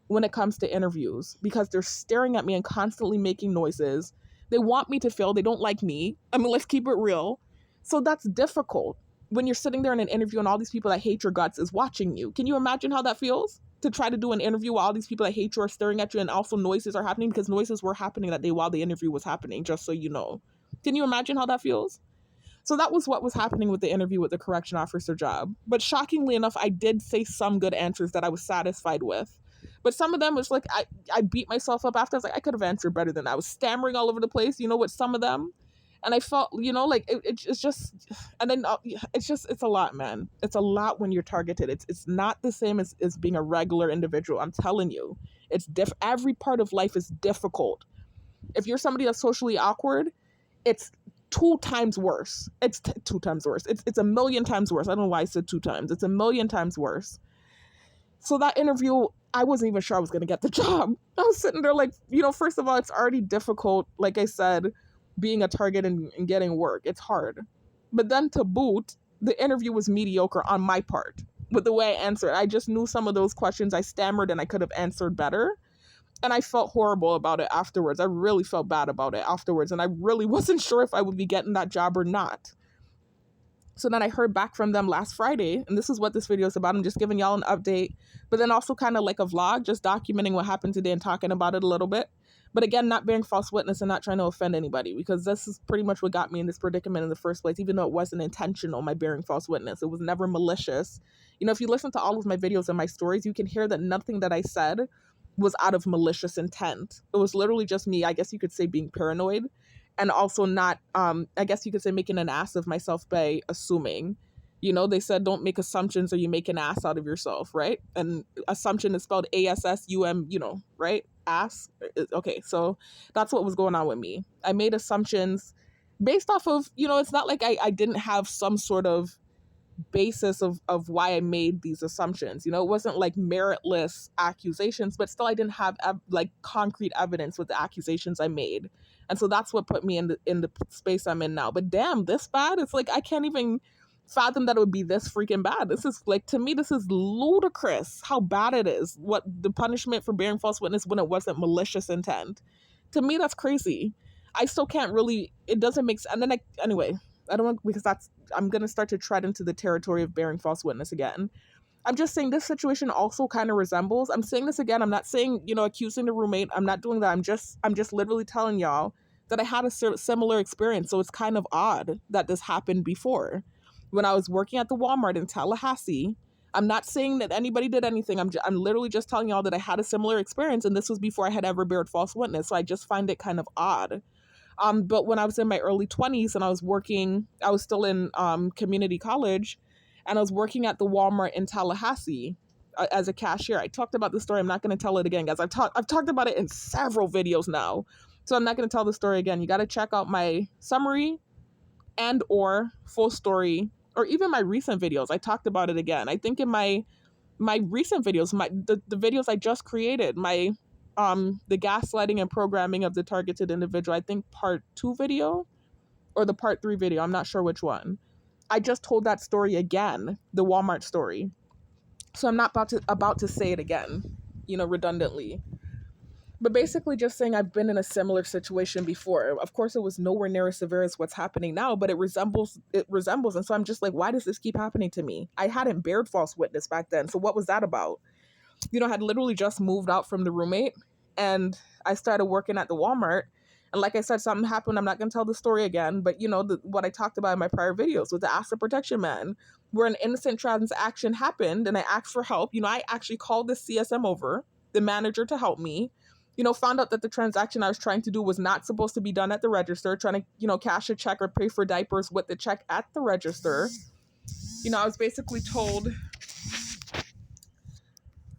[SPEAKER 1] when it comes to interviews, because they're staring at me and constantly making noises. They want me to fail. They don't like me. I mean, let's keep it real. So that's difficult when you're sitting there in an interview and all these people that hate your guts is watching you. Can you imagine how that feels? To try to do an interview while all these people that hate you are staring at you, and also noises are happening, because noises were happening that day while the interview was happening, just so you know. Can you imagine how that feels? So that was what was happening with the interview with the correction officer job. But shockingly enough, I did say some good answers that I was satisfied with. But some of them was like, I beat myself up after. I was like, I could have answered better than that. I was stammering all over the place, with some of them. And I felt, like it's just, and then it's a lot, man. It's a lot when you're targeted. It's not the same as being a regular individual. I'm telling you, every part of life is difficult. If you're somebody that's socially awkward, it's 2 times worse. It's 2 times worse. It's a million times worse. I don't know why I said 2 times. It's a million times worse. So that interview, I wasn't even sure I was going to get the job. I was sitting there like, first of all, it's already difficult. Like I said, being a target and getting work, it's hard. But then to boot, the interview was mediocre on my part with the way I answered. I just knew some of those questions I stammered and I could have answered better. And I felt horrible about it afterwards. I really felt bad about it afterwards. And I really wasn't sure if I would be getting that job or not. So then I heard back from them last Friday, and this is what this video is about. I'm just giving y'all an update, but then also kind of like a vlog, just documenting what happened today and talking about it a little bit. But again, not bearing false witness and not trying to offend anybody, because this is pretty much what got me in this predicament in the first place, even though it wasn't intentional, my bearing false witness. It was never malicious. If you listen to all of my videos and my stories, you can hear that nothing that I said was out of malicious intent. It was literally just me, I guess you could say, being paranoid, and also not, I guess you could say, making an ass of myself by assuming. They said don't make assumptions or you make an ass out of yourself, right? And assumption is spelled ASSUM, right? Ass. Okay, so that's what was going on with me. I made assumptions based off of, it's not like I didn't have some sort of basis of why I made these assumptions. It wasn't like meritless accusations, but still I didn't have like concrete evidence with the accusations I made. And so that's what put me in the space I'm in now. But damn, this bad? It's like I can't even fathom that it would be this freaking bad. This is like, to me, this is ludicrous how bad it is. What the punishment for bearing false witness when it wasn't malicious intent. To me, that's crazy. I still can't really, it doesn't make sense. And then anyway, I don't want, because I'm going to start to tread into the territory of bearing false witness again. I'm just saying this situation also kind of resembles, I'm saying this again, I'm not saying, accusing the roommate. I'm not doing that. I'm just literally telling y'all that I had a similar experience. So it's kind of odd that this happened before. When I was working at the Walmart in Tallahassee, I'm not saying that anybody did anything. I'm literally just telling y'all that I had a similar experience, and this was before I had ever bared false witness. So I just find it kind of odd. But when I was in my early 20s and I was still in community college, and I was working at the Walmart in Tallahassee as a cashier. I talked about the story. I'm not going to tell it again, guys. I've talked about it in several videos now, so I'm not going to tell the story again. You got to check out my summary and or full story, or even my recent videos. I talked about it again. I think in my recent videos, the videos I just created, the gaslighting and programming of the targeted individual, I think part 2 video or the part 3 video, I'm not sure which one. I just told that story again, the Walmart story. So I'm not about to say it again, redundantly. But basically just saying I've been in a similar situation before. Of course it was nowhere near as severe as what's happening now, but it resembles. And so I'm just like, why does this keep happening to me? I hadn't bared false witness back then. So what was that about? I had literally just moved out from the roommate, and I started working at the Walmart. And like I said, something happened. I'm not going to tell the story again, but what I talked about in my prior videos with the asset protection man, where an innocent transaction happened and I asked for help. I actually called the CSM over, the manager, to help me. Found out that the transaction I was trying to do was not supposed to be done at the register, trying to, cash a check or pay for diapers with the check at the register. I was basically told,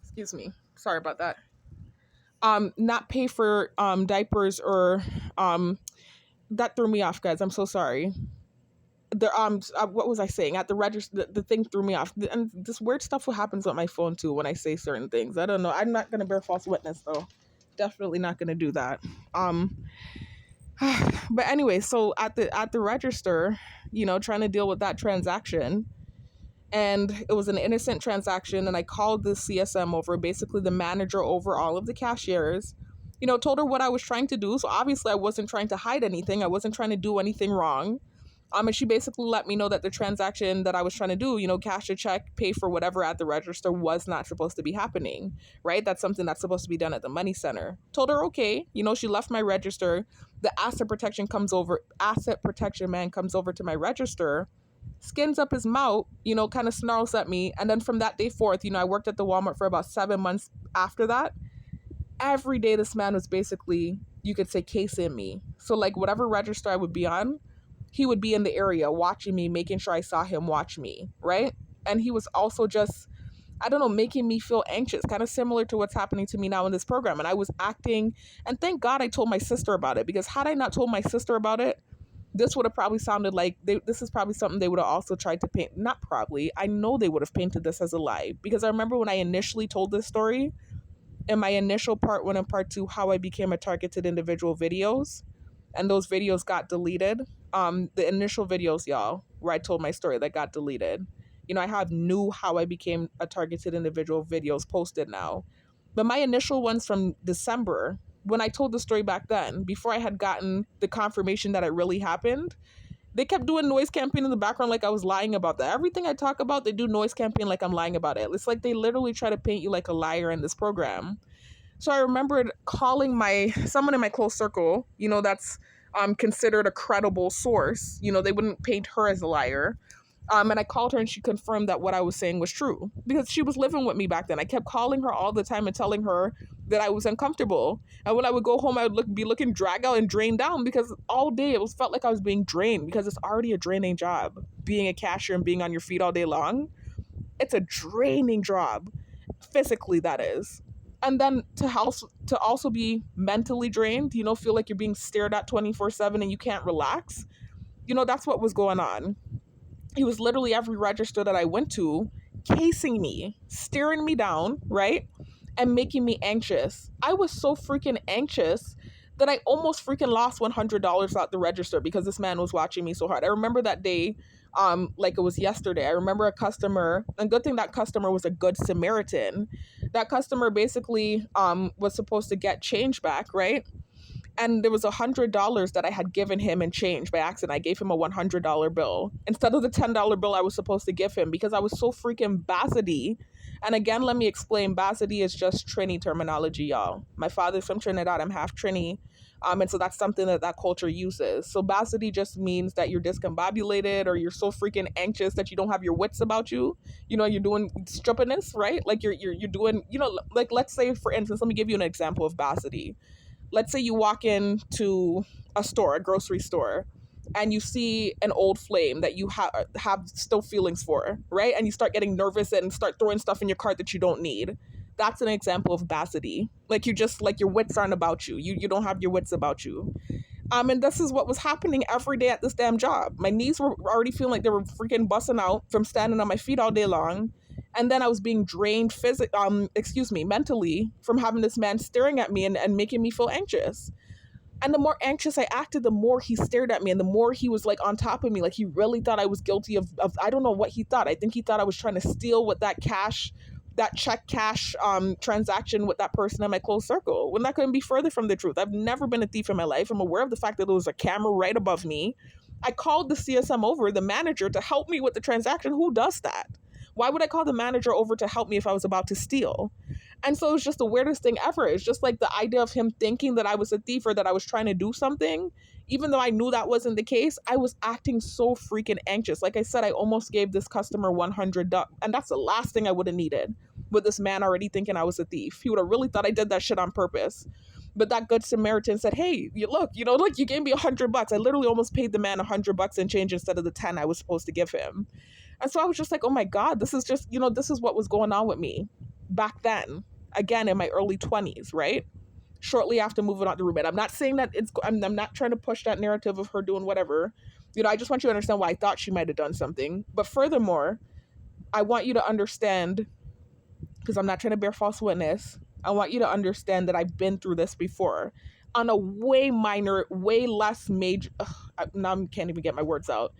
[SPEAKER 1] excuse me, sorry about that, not pay for diapers or that threw me off, guys. I'm so sorry. What was I saying at the register? The thing threw me off, and this weird stuff what happens with my phone too when I say certain things. I don't know. I'm not gonna bear false witness though. Definitely not gonna do that. But anyway, so at the register, trying to deal with that transaction, and it was an innocent transaction, and I called the CSM over, basically the manager over all of the cashiers. Told her what I was trying to do. So obviously I wasn't trying to hide anything. I wasn't trying to do anything wrong. And she basically let me know that the transaction that I was trying to do, cash a check, pay for whatever at the register, was not supposed to be happening, right? That's something that's supposed to be done at the money center. Told her, okay. She left my register. The asset protection man comes over to my register, skins up his mouth, kind of snarls at me. And then from that day forth, I worked at the Walmart for about 7 months after that. Every day this man was basically, you could say, casing me. So like whatever register I would be on, he would be in the area watching me, making sure I saw him watch me, right? And he was also just, I don't know, making me feel anxious, kind of similar to what's happening to me now in this program. And I was acting, and thank God I told my sister about it, because had I not told my sister about it, this would have probably sounded like, this is probably something they would have also tried to paint. Not probably, I know they would have painted this as a lie, because I remember when I initially told this story, in my initial part 1 and part 2, how I became a targeted individual videos, and those videos got deleted. The initial videos, y'all, where I told my story, that got deleted. I have new how I became a targeted individual videos posted now. But my initial ones from December, when I told the story back then, before I had gotten the confirmation that it really happened, they kept doing noise campaign in the background like I was lying about that. Everything I talk about, they do noise campaign like I'm lying about it. It's like they literally try to paint you like a liar in this program. So I remembered calling someone in my close circle, that's considered a credible source. They wouldn't paint her as a liar. And I called her, and she confirmed that what I was saying was true, because she was living with me back then. I kept calling her all the time and telling her that I was uncomfortable. And when I would go home, I would be looking drag out and drained down, because all day felt like I was being drained, because it's already a draining job. Being a cashier and being on your feet all day long, it's a draining job. Physically, that is. And then to also be mentally drained, feel like you're being stared at 24/7 and you can't relax. That's what was going on. He was literally every register that I went to, casing me, staring me down, right? And making me anxious. I was so freaking anxious that I almost freaking lost $100 out the register because this man was watching me so hard. I remember that day, like it was yesterday. I remember a customer, and good thing that customer was a good Samaritan. That customer basically was supposed to get change back, right? And there was $100 that I had given him in change by accident. I gave him a $100 bill instead of the $10 bill I was supposed to give him, because I was so freaking basity. And again, let me explain. Basity is just Trini terminology, y'all. My father's from Trinidad. I'm half Trini. And so that's something that culture uses. So basity just means that you're discombobulated, or you're so freaking anxious that you don't have your wits about you. You're doing stupidness, right? Like you're doing, like let's say, for instance, let me give you an example of basity. Let's say you walk into a store, a grocery store, and you see an old flame that you have still feelings for, right? And you start getting nervous and start throwing stuff in your cart that you don't need. That's an example of basity. Like you just, like your wits aren't about you. You don't have your wits about you. And this is what was happening every day at this damn job. My knees were already feeling like they were freaking busting out from standing on my feet all day long. And then I was being drained mentally from having this man staring at me and making me feel anxious. And the more anxious I acted, the more he stared at me, and the more he was like on top of me. Like he really thought I was guilty of I don't know what he thought. I think he thought I was trying to steal with that cash that check cash transaction with that person in my close circle, when that couldn't be further from the truth. I've never been a thief in my life. I'm aware of the fact that there was a camera right above me. I called the CSM over, the manager, to help me with the transaction. Who does that? Why would I call the manager over to help me if I was about to steal? And so it was just the weirdest thing ever. It's just like the idea of him thinking that I was a thief or that I was trying to do something. Even though I knew that wasn't the case, I was acting so freaking anxious. Like I said, I almost gave this customer $100, and that's the last thing I would have needed, with this man already thinking I was a thief. He would have really thought I did that shit on purpose. But that good Samaritan said, "Hey, look, you gave me $100. I literally almost paid the man $100 and change instead of the 10 I was supposed to give him." And so I was just like, oh my God, this is just, this is what was going on with me back then. Again, in my early 20s, right? Shortly after moving out the roommate. I'm not saying that I'm not trying to push that narrative of her doing whatever. I just want you to understand why I thought she might have done something. But furthermore, I want you to understand, because I'm not trying to bear false witness, I want you to understand that I've been through this before on a way minor, way less major. Now I can't even get my words out.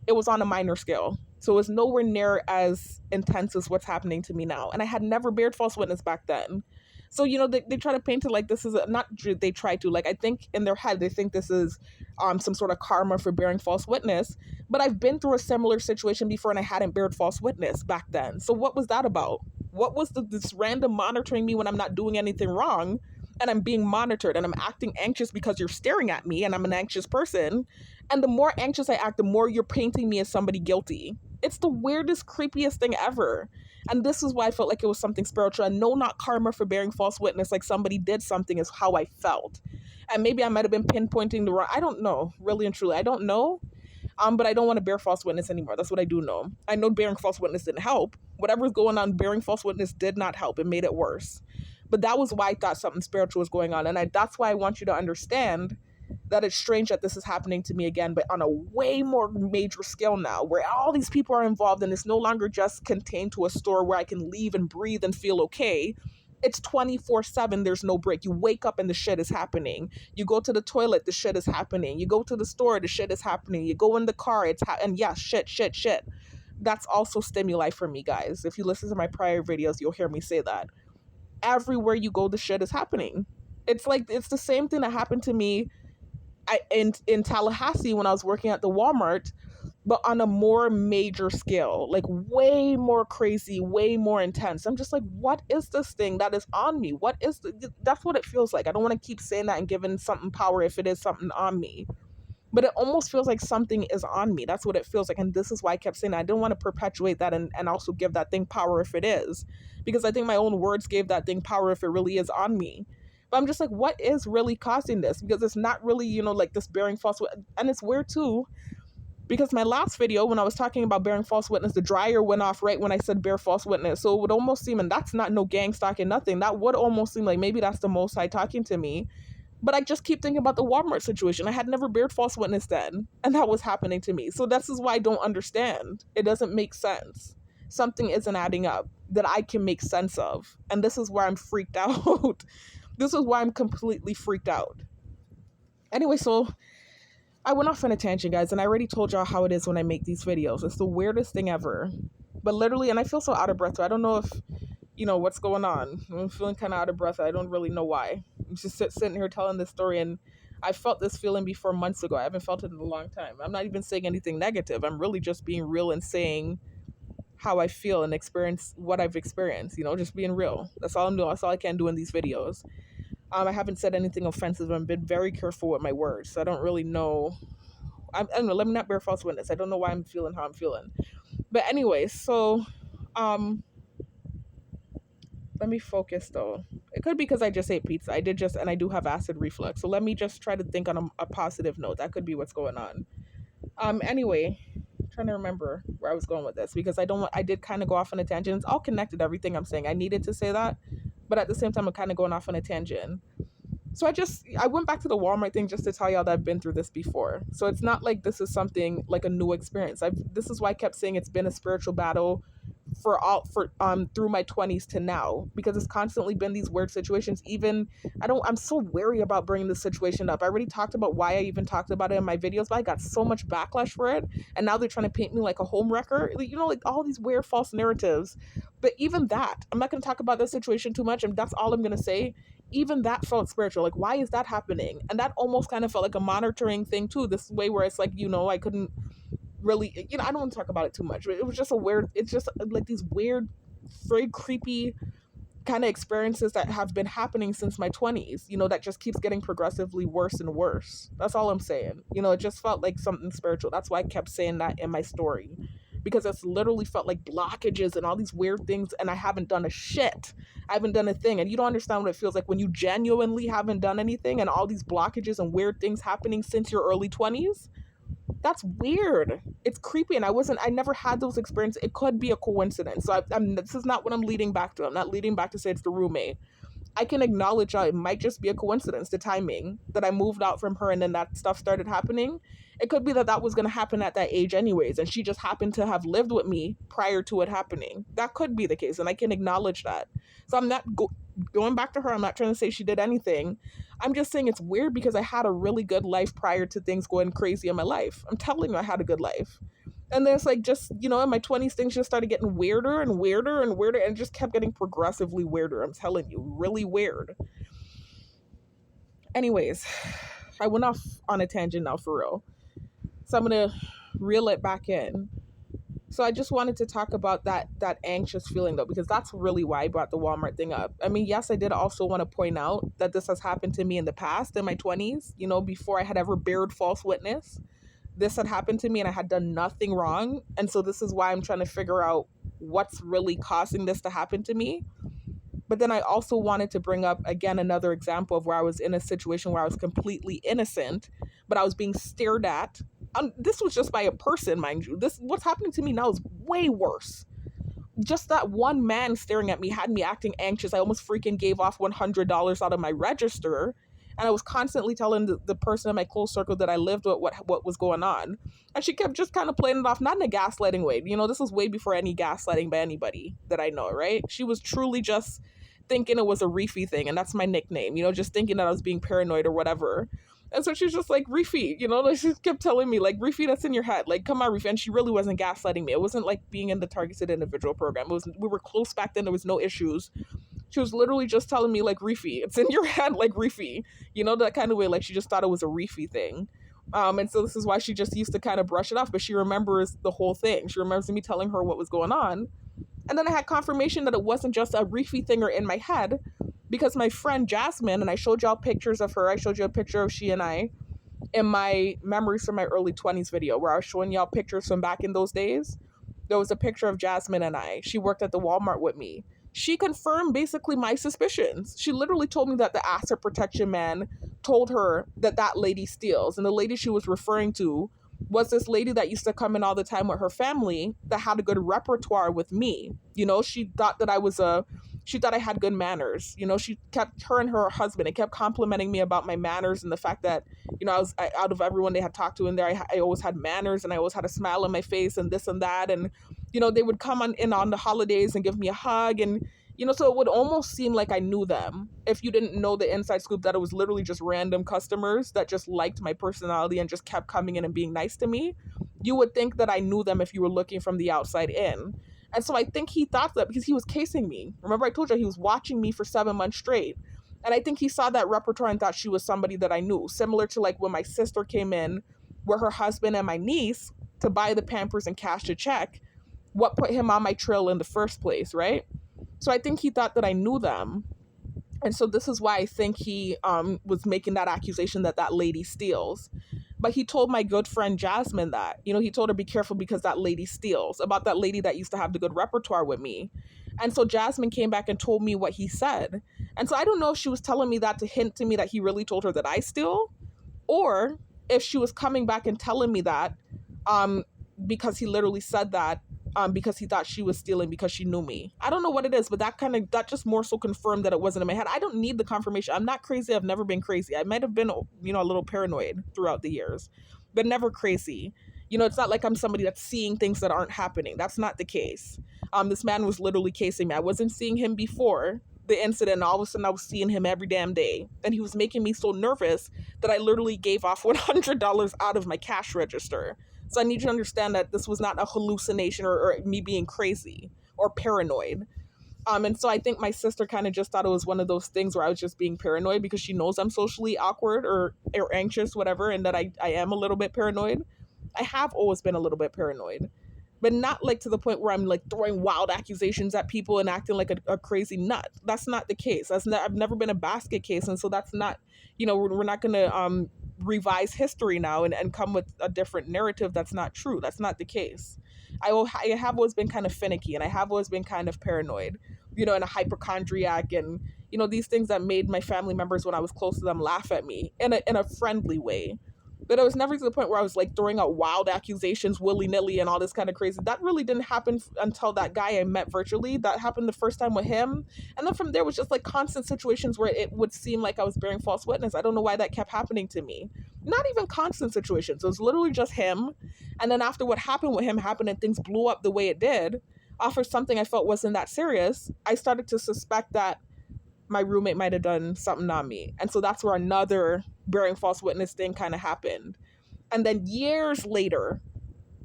[SPEAKER 1] It was on a minor scale. So it was nowhere near as intense as what's happening to me now. And I had never bared false witness back then. So, they try to paint it like this is not, they try to, like, I think in their head, they think this is some sort of karma for bearing false witness. But I've been through a similar situation before and I hadn't bared false witness back then. So what was that about? What was this random monitoring me when I'm not doing anything wrong and I'm being monitored and I'm acting anxious because you're staring at me and I'm an anxious person? And the more anxious I act, the more you're painting me as somebody guilty. It's the weirdest, creepiest thing ever. And this is why I felt like it was something spiritual. And no, not karma for bearing false witness, like somebody did something, is how I felt. And maybe I might have been pinpointing the wrong, I don't know, really and truly. I don't know. But I don't want to bear false witness anymore. That's what I do know. I know bearing false witness didn't help. Whatever's going on, bearing false witness did not help. It made it worse. But that was why I thought something spiritual was going on. And that's why I want you to understand that it's strange that this is happening to me again, but on a way more major scale now, where all these people are involved and it's no longer just contained to a store where I can leave and breathe and feel okay. It's 24/7. There's no break. You wake up and the shit is happening. You go to the toilet, the shit is happening. You go to the store, the shit is happening. You go in the car, and yeah, shit. That's also stimuli for me, guys. If you listen to my prior videos, you'll hear me say that. Everywhere you go, the shit is happening. It's like, it's the same thing that happened to me in Tallahassee when I was working at the Walmart, but on a more major scale, like way more crazy, way more intense. I'm just like, what is this thing that is on me? That's what it feels like. I don't want to keep saying that and giving something power if it is something on me. But it almost feels like something is on me. That's what it feels like. And this is why I kept saying that. I didn't want to perpetuate that and also give that thing power if it is. Because I think my own words gave that thing power if it really is on me. But I'm just like, what is really causing this? Because it's not really, like this bearing false witness. And it's weird too, because my last video, when I was talking about bearing false witness, the dryer went off right when I said bear false witness. So it would almost seem, and that's not no gang stalking, nothing. That would almost seem like maybe that's the Most High talking to me. But I just keep thinking about the Walmart situation. I had never bared false witness then, and that was happening to me. So this is why I don't understand. It doesn't make sense. Something isn't adding up that I can make sense of. And this is where I'm freaked out. This is why I'm completely freaked out. Anyway, so I went off on a tangent, guys, and I already told y'all how it is when I make these videos. It's the weirdest thing ever. But literally, and I feel so out of breath. So I don't know if, what's going on. I'm feeling kind of out of breath. I don't really know why. I'm just sitting here telling this story, and I felt this feeling before months ago. I haven't felt it in a long time. I'm not even saying anything negative. I'm really just being real and saying how I feel and experience what I've experienced, just being real. That's all I'm doing. That's all I can do in these videos. I haven't said anything offensive. I've been very careful with my words. So I don't really know. I don't know. Let me not bear false witness. I don't know why I'm feeling how I'm feeling. But anyway, so let me focus though. It could be because I just ate pizza. And I do have acid reflux. So let me just try to think on a positive note. That could be what's going on. Anyway, trying to remember where I was going with this, because I did kind of go off on a tangent. It's all connected, everything I'm saying. I needed to say that, but at the same time, I'm kind of going off on a tangent. So I went back to the Walmart thing just to tell y'all that I've been through this before. So it's not like this is something like a new experience. This is why I kept saying it's been a spiritual battle for through my 20s to now, because it's constantly been these weird situations. Even I'm so wary about bringing this situation up. I already talked about why I even talked about it in my videos, but I got so much backlash for it, and now they're trying to paint me like a home wrecker, like all these weird false narratives. But even that, I'm not going to talk about this situation too much, and that's all I'm going to say. Even that felt spiritual. Like, why is that happening? And that almost kind of felt like a monitoring thing too, this way where it's like, I couldn't really, I don't want to talk about it too much, but it was just it's just like these weird, very creepy kind of experiences that have been happening since my 20s, that just keeps getting progressively worse and worse. That's all I'm saying. It just felt like something spiritual. That's why I kept saying that in my story, because it's literally felt like blockages and all these weird things, and I haven't done a shit. I haven't done a thing. And you don't understand what it feels like when you genuinely haven't done anything and all these blockages and weird things happening since your early 20s. That's weird. It's creepy, and I never had those experiences. It could be a coincidence. So this is not what I'm leading back to. I'm not leading back to say it's the roommate. I can acknowledge that it might just be a coincidence, the timing that I moved out from her and then that stuff started happening. It could be that was going to happen at that age anyways, and she just happened to have lived with me prior to it happening. That could be the case, and I can acknowledge that. So I'm not going back to her. I'm not trying to say she did anything. I'm just saying it's weird because I had a really good life prior to things going crazy in my life. I'm telling you, I had a good life. And then it's like, just, in my 20s, things just started getting weirder and weirder and weirder, and just kept getting progressively weirder. I'm telling you, really weird. Anyways, I went off on a tangent now, for real. So I'm going to reel it back in. So I just wanted to talk about that anxious feeling, though, because that's really why I brought the Walmart thing up. I mean, yes, I did also want to point out that this has happened to me in the past, in my 20s, before I had ever bared false witness. This had happened to me and I had done nothing wrong. And so this is why I'm trying to figure out what's really causing this to happen to me. But then I also wanted to bring up, again, another example of where I was in a situation where I was completely innocent, but I was being stared at. This was just by a person, mind you. What's happening to me now is way worse. Just that one man staring at me had me acting anxious. I almost freaking gave off $100 out of my register. And I was constantly telling the person in my close circle that I lived with what was going on. And she kept just kind of playing it off, not in a gaslighting way. This was way before any gaslighting by anybody that I know, right? She was truly just thinking it was a Reefy thing. And that's my nickname, just thinking that I was being paranoid or whatever. And so she was just like, Reefy, like she kept telling me, like, Reefy, that's in your head. Like, come on, Reefy. And she really wasn't gaslighting me. It wasn't like being in the targeted individual program. We were close back then. There was no issues. She was literally just telling me, like, Reefy, it's in your head, like, Reefy, that kind of way. Like, she just thought it was a Reefy thing. And so this is why she just used to kind of brush it off, but she remembers the whole thing. She remembers me telling her what was going on. And then I had confirmation that it wasn't just a Reefy thing or in my head, because my friend Jasmine, and I showed y'all pictures of her. I showed you a picture of she and I in my memories from my early 20s video, where I was showing y'all pictures from back in those days. There was a picture of Jasmine and I. She worked at the Walmart with me. She confirmed basically my suspicions. She literally told me that the asset protection man told her that lady steals. And the lady she was referring to was this lady that used to come in all the time with her family that had a good repertoire with me. She thought that she thought I had good manners. She kept, her and her husband, it kept complimenting me about my manners and the fact that, out of everyone they had talked to in there, I always had manners and I always had a smile on my face and this and that. And, they would come in on the holidays and give me a hug. And, so it would almost seem like I knew them if you didn't know the inside scoop, that it was literally just random customers that just liked my personality and just kept coming in and being nice to me. You would think that I knew them if you were looking from the outside in. And so I think he thought that because he was casing me. Remember I told you he was watching me for 7 months straight. And I think he saw that repertoire and thought she was somebody that I knew. Similar to like when my sister came in with her husband and my niece to buy the Pampers and cash the check. What put him on my trail in the first place, right? So I think he thought that I knew them. And so this is why I think he was making that accusation that lady steals. But he told my good friend Jasmine that, he told her be careful because that lady steals, about that lady that used to have the good repertoire with me. And so Jasmine came back and told me what he said. And so I don't know if she was telling me that to hint to me that he really told her that I steal, or if she was coming back and telling me that because he literally said that because he thought she was stealing because she knew me. I don't know what it is, but that just more so confirmed that it wasn't in my head. I don't need the confirmation. I'm not crazy. I've never been crazy. I might have been, a little paranoid throughout the years, but never crazy. It's not like I'm somebody that's seeing things that aren't happening. That's not the case. This man was literally casing me. I wasn't seeing him before the incident. All of a sudden, I was seeing him every damn day. And he was making me so nervous that I literally gave off $100 out of my cash register. So I need you to understand that this was not a hallucination or me being crazy or paranoid. And so I think my sister kind of just thought it was one of those things where I was just being paranoid because she knows I'm socially awkward or anxious, whatever, and that I am a little bit paranoid. I have always been a little bit paranoid, but not like to the point where I'm like throwing wild accusations at people and acting like a crazy nut. That's not the case. I've never been a basket case. And so that's not, we're not going to revise history now and come with a different narrative. That's not true. That's not the case. I have always been kind of finicky, and I have always been kind of paranoid, and a hypochondriac, and these things that made my family members when I was close to them laugh at me in a friendly way. But it was never to the point where I was like throwing out wild accusations willy-nilly and all this kind of crazy. That really didn't happen until that guy I met virtually. That happened the first time with him. And then from there was just like constant situations where it would seem like I was bearing false witness. I don't know why that kept happening to me. Not even constant situations. It was literally just him. And then after what happened with him happened and things blew up the way it did, off of something I felt wasn't that serious, I started to suspect that my roommate might have done something on me. And so that's where another bearing false witness thing kind of happened. And then years later,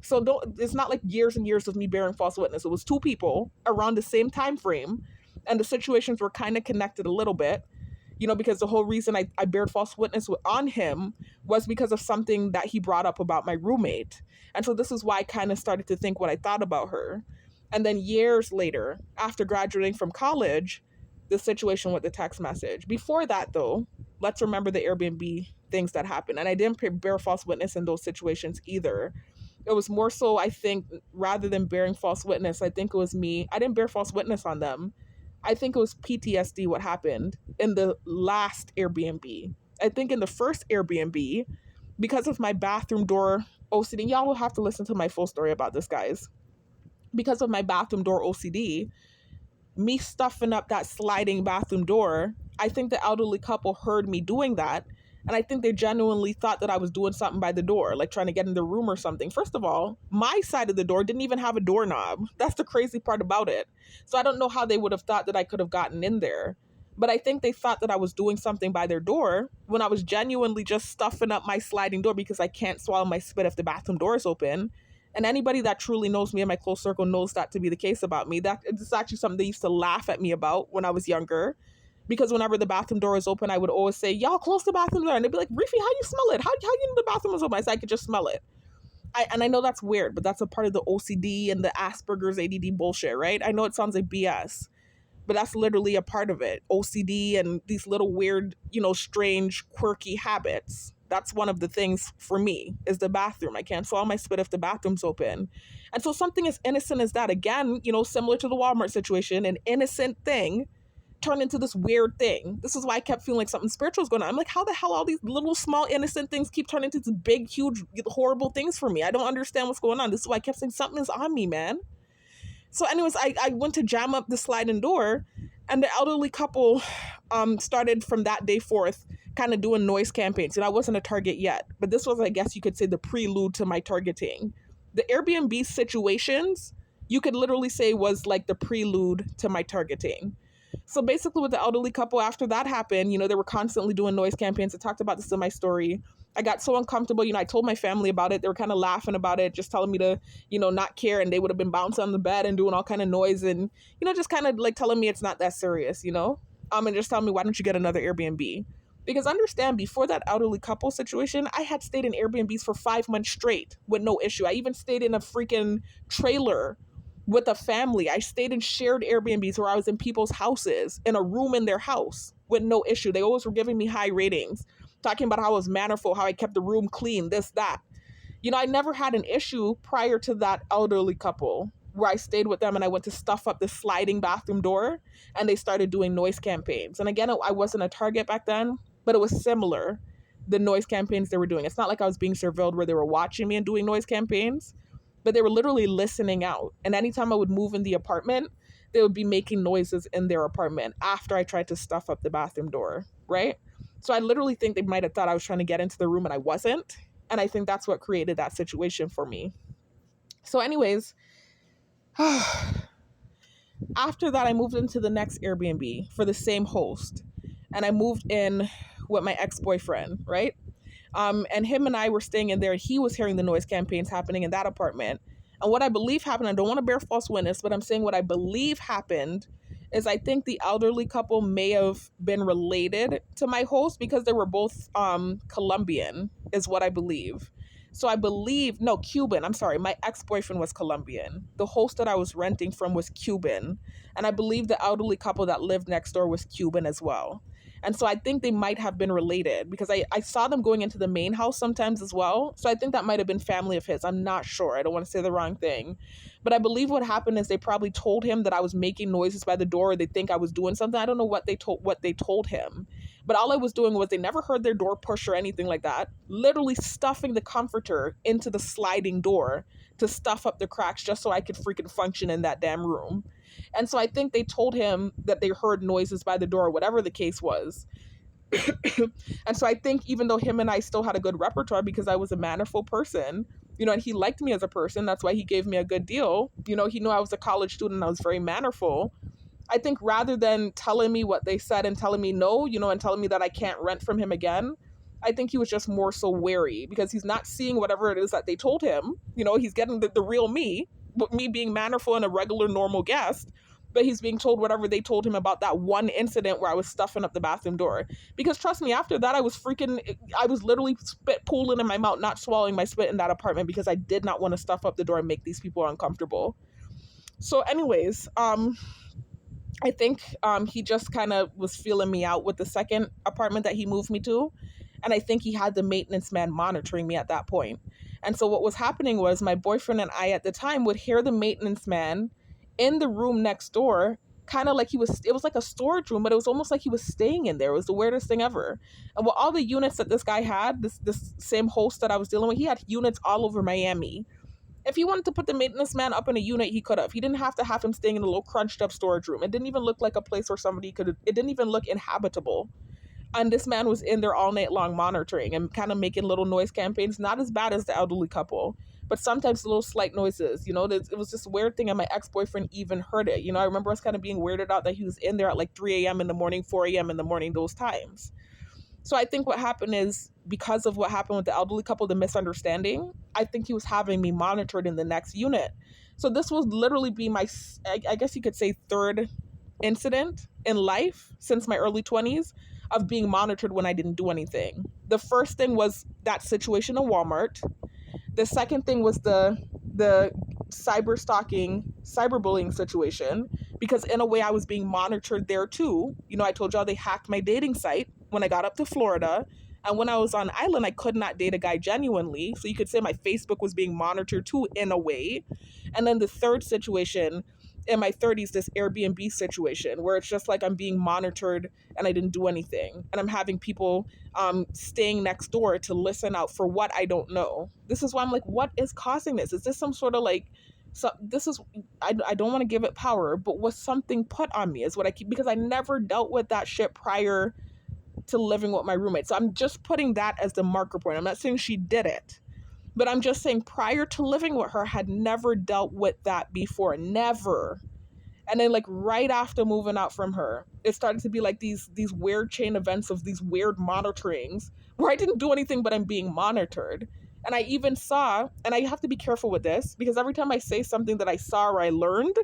[SPEAKER 1] so it's not like years and years of me bearing false witness. It was two people around the same time frame, and the situations were kind of connected a little bit, because the whole reason I bared false witness on him was because of something that he brought up about my roommate. And so this is why I kind of started to think what I thought about her. And then years later, after graduating from college, the situation with the text message. Before that, though, let's remember the Airbnb things that happened. And I didn't bear false witness in those situations either. It was more so, I think, rather than bearing false witness, I think it was me. I didn't bear false witness on them. I think it was PTSD what happened in the last Airbnb. I think in the first Airbnb, because of my bathroom door OCD, y'all will have to listen to my full story about this, guys. Because of my bathroom door OCD, me stuffing up that sliding bathroom door, I think the elderly couple heard me doing that. And I think they genuinely thought that I was doing something by the door, like trying to get in the room or something. First of all, my side of the door didn't even have a doorknob. That's the crazy part about it. So I don't know how they would have thought that I could have gotten in there. But I think they thought that I was doing something by their door when I was genuinely just stuffing up my sliding door because I can't swallow my spit if the bathroom door is open. And anybody that truly knows me in my close circle knows that to be the case about me. That it's actually something they used to laugh at me about when I was younger. Because whenever the bathroom door is open, I would always say, y'all close the bathroom door. And they'd be like, Reefy, how you smell it? How you know the bathroom is open? I said, I could just smell it. And I know that's weird, but that's a part of the OCD and the Asperger's ADD bullshit, right? I know it sounds like BS, but that's literally a part of it. OCD and these little weird, strange, quirky habits. That's one of the things for me is the bathroom. I can't swallow my spit if the bathroom's open. And so something as innocent as that, again, similar to the Walmart situation, an innocent thing turned into this weird thing. This is why I kept feeling like something spiritual was going on. I'm like, how the hell all these little small innocent things keep turning into big, huge, horrible things for me? I don't understand what's going on. This is why I kept saying something is on me, man. So anyways, I went to jam up the sliding door, and the elderly couple started from that day forth kind of doing noise campaigns. And I wasn't a target yet, but this was, I guess you could say, the prelude to my targeting. The Airbnb situations, you could literally say was like the prelude to my targeting. So basically with the elderly couple, after that happened, they were constantly doing noise campaigns. I talked about this in my story. I got so uncomfortable, I told my family about it. They were kind of laughing about it, just telling me to, not care. And they would have been bouncing on the bed and doing all kind of noise and, just kind of like telling me it's not that serious, and just telling me, why don't you get another Airbnb? Because understand, before that elderly couple situation, I had stayed in Airbnbs for 5 months straight with no issue. I even stayed in a freaking trailer with a family. I stayed in shared Airbnbs where I was in people's houses, in a room in their house with no issue. They always were giving me high ratings, talking about how I was mannerful, how I kept the room clean, this, that. I never had an issue prior to that elderly couple where I stayed with them and I went to stuff up the sliding bathroom door and they started doing noise campaigns. And again, I wasn't a target back then, but it was similar, the noise campaigns they were doing. It's not like I was being surveilled where they were watching me and doing noise campaigns, but they were literally listening out. And anytime I would move in the apartment, they would be making noises in their apartment after I tried to stuff up the bathroom door, right? So I literally think they might have thought I was trying to get into the room and I wasn't. And I think that's what created that situation for me. So anyways, After that, I moved into the next Airbnb for the same host. And I moved in with my ex-boyfriend, right? And him and I were staying in there, and he was hearing the noise campaigns happening in that apartment. And what I believe happened, I don't want to bear false witness, but I'm saying what I believe happened is I think the elderly couple may have been related to my host because they were both Colombian, is what I believe. So I believe, no, Cuban. I'm sorry. My ex-boyfriend was Colombian. The host that I was renting from was Cuban. And I believe the elderly couple that lived next door was Cuban as well. And so I think they might have been related because I saw them going into the main house sometimes as well. So I think that might have been family of his. I'm not sure. I don't want to say the wrong thing. But I believe what happened is they probably told him that I was making noises by the door, or they think I was doing something. I don't know what they told him. But all I was doing was they never heard their door push or anything like that. Literally stuffing the comforter into the sliding door to stuff up the cracks just so I could freaking function in that damn room. And so I think they told him that they heard noises by the door, whatever the case was. And so I think even though him and I still had a good repertoire because I was a mannerful person, and he liked me as a person, that's why he gave me a good deal. He knew I was a college student and I was very mannerful. I think rather than telling me what they said and telling me no, and telling me that I can't rent from him again, I think he was just more so wary because he's not seeing whatever it is that they told him. He's getting the real me, but me being mannerful and a regular normal guest, but he's being told whatever they told him about that one incident where I was stuffing up the bathroom door. Because trust me, after that, I was literally spit pooling in my mouth, not swallowing my spit in that apartment because I did not want to stuff up the door and make these people uncomfortable. So anyways, I think he just kind of was feeling me out with the second apartment that he moved me to. And I think he had the maintenance man monitoring me at that point. And so what was happening was my boyfriend and I at the time would hear the maintenance man in the room next door, kind of like it was like a storage room, but it was almost like he was staying in there. It was the weirdest thing ever. And with all the units that this guy had, this same host that I was dealing with, he had units all over Miami. If he wanted to put the maintenance man up in a unit, he could have. He didn't have to have him staying in a little crunched up storage room. It didn't even look like a place where somebody could, it didn't even look inhabitable. And this man was in there all night long monitoring and kind of making little noise campaigns, not as bad as the elderly couple, but sometimes little slight noises. It was this weird thing, and my ex-boyfriend even heard it. I remember us kind of being weirded out that he was in there at like 3 a.m. in the morning, 4 a.m. in the morning, those times. So I think what happened is because of what happened with the elderly couple, the misunderstanding, I think he was having me monitored in the next unit. So this will literally be my, I guess you could say, third incident in life since my early 20s of being monitored when I didn't do anything. The first thing was that situation in Walmart. The second thing was the cyberbullying situation, because in a way I was being monitored there too. I told y'all they hacked my dating site when I got up to Florida. And when I was on island, I could not date a guy genuinely. So you could say my Facebook was being monitored too, in a way. And then the third situation in my 30s, this Airbnb situation where it's just like I'm being monitored and I didn't do anything. And I'm having people staying next door to listen out for what I don't know. This is why I'm like, what is causing this? Is this some sort of like, so this is, I don't want to give it power, but was something put on me is what I keep, because I never dealt with that shit prior to living with my roommate. So I'm just putting that as the marker point. I'm not saying she did it, but I'm just saying prior to living with her, had never dealt with that before. Never. And then like right after moving out from her, it started to be like these weird chain events of these weird monitorings where I didn't do anything, but I'm being monitored. And I even saw, and I have to be careful with this because every time I say something that I saw or I learned,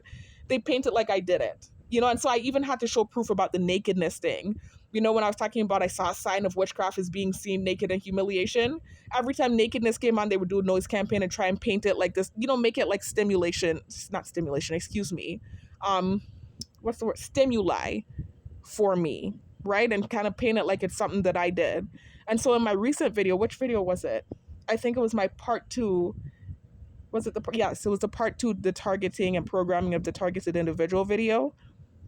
[SPEAKER 1] they paint it like I did it. And so I even had to show proof about the nakedness thing. When I was talking about I saw a sign of witchcraft as being seen naked and humiliation, every time nakedness came on, they would do a noise campaign and try and paint it like this, make it like not stimulation, excuse me. What's the word? Stimuli for me, right? And kind of paint it like it's something that I did. And so in my recent video, which video was it? I think it was my part 2. Was it yes, it was the part 2, the targeting and programming of the targeted individual video.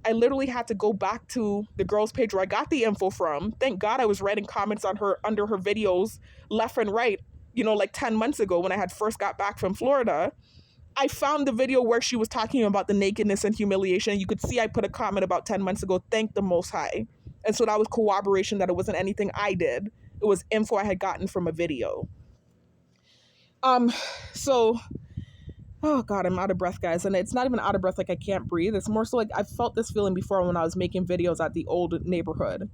[SPEAKER 1] I literally had to go back to the girl's page where I got the info from. Thank God I was writing comments on her under her videos left and right, like 10 months ago when I had first got back from Florida. I found the video where she was talking about the nakedness and humiliation. You could see I put a comment about 10 months ago, thank the Most High. And so that was corroboration that it wasn't anything I did. It was info I had gotten from a video. So Oh God, I'm out of breath, guys. And it's not even out of breath like I can't breathe. It's more so like I felt this feeling before when I was making videos at the old neighborhood.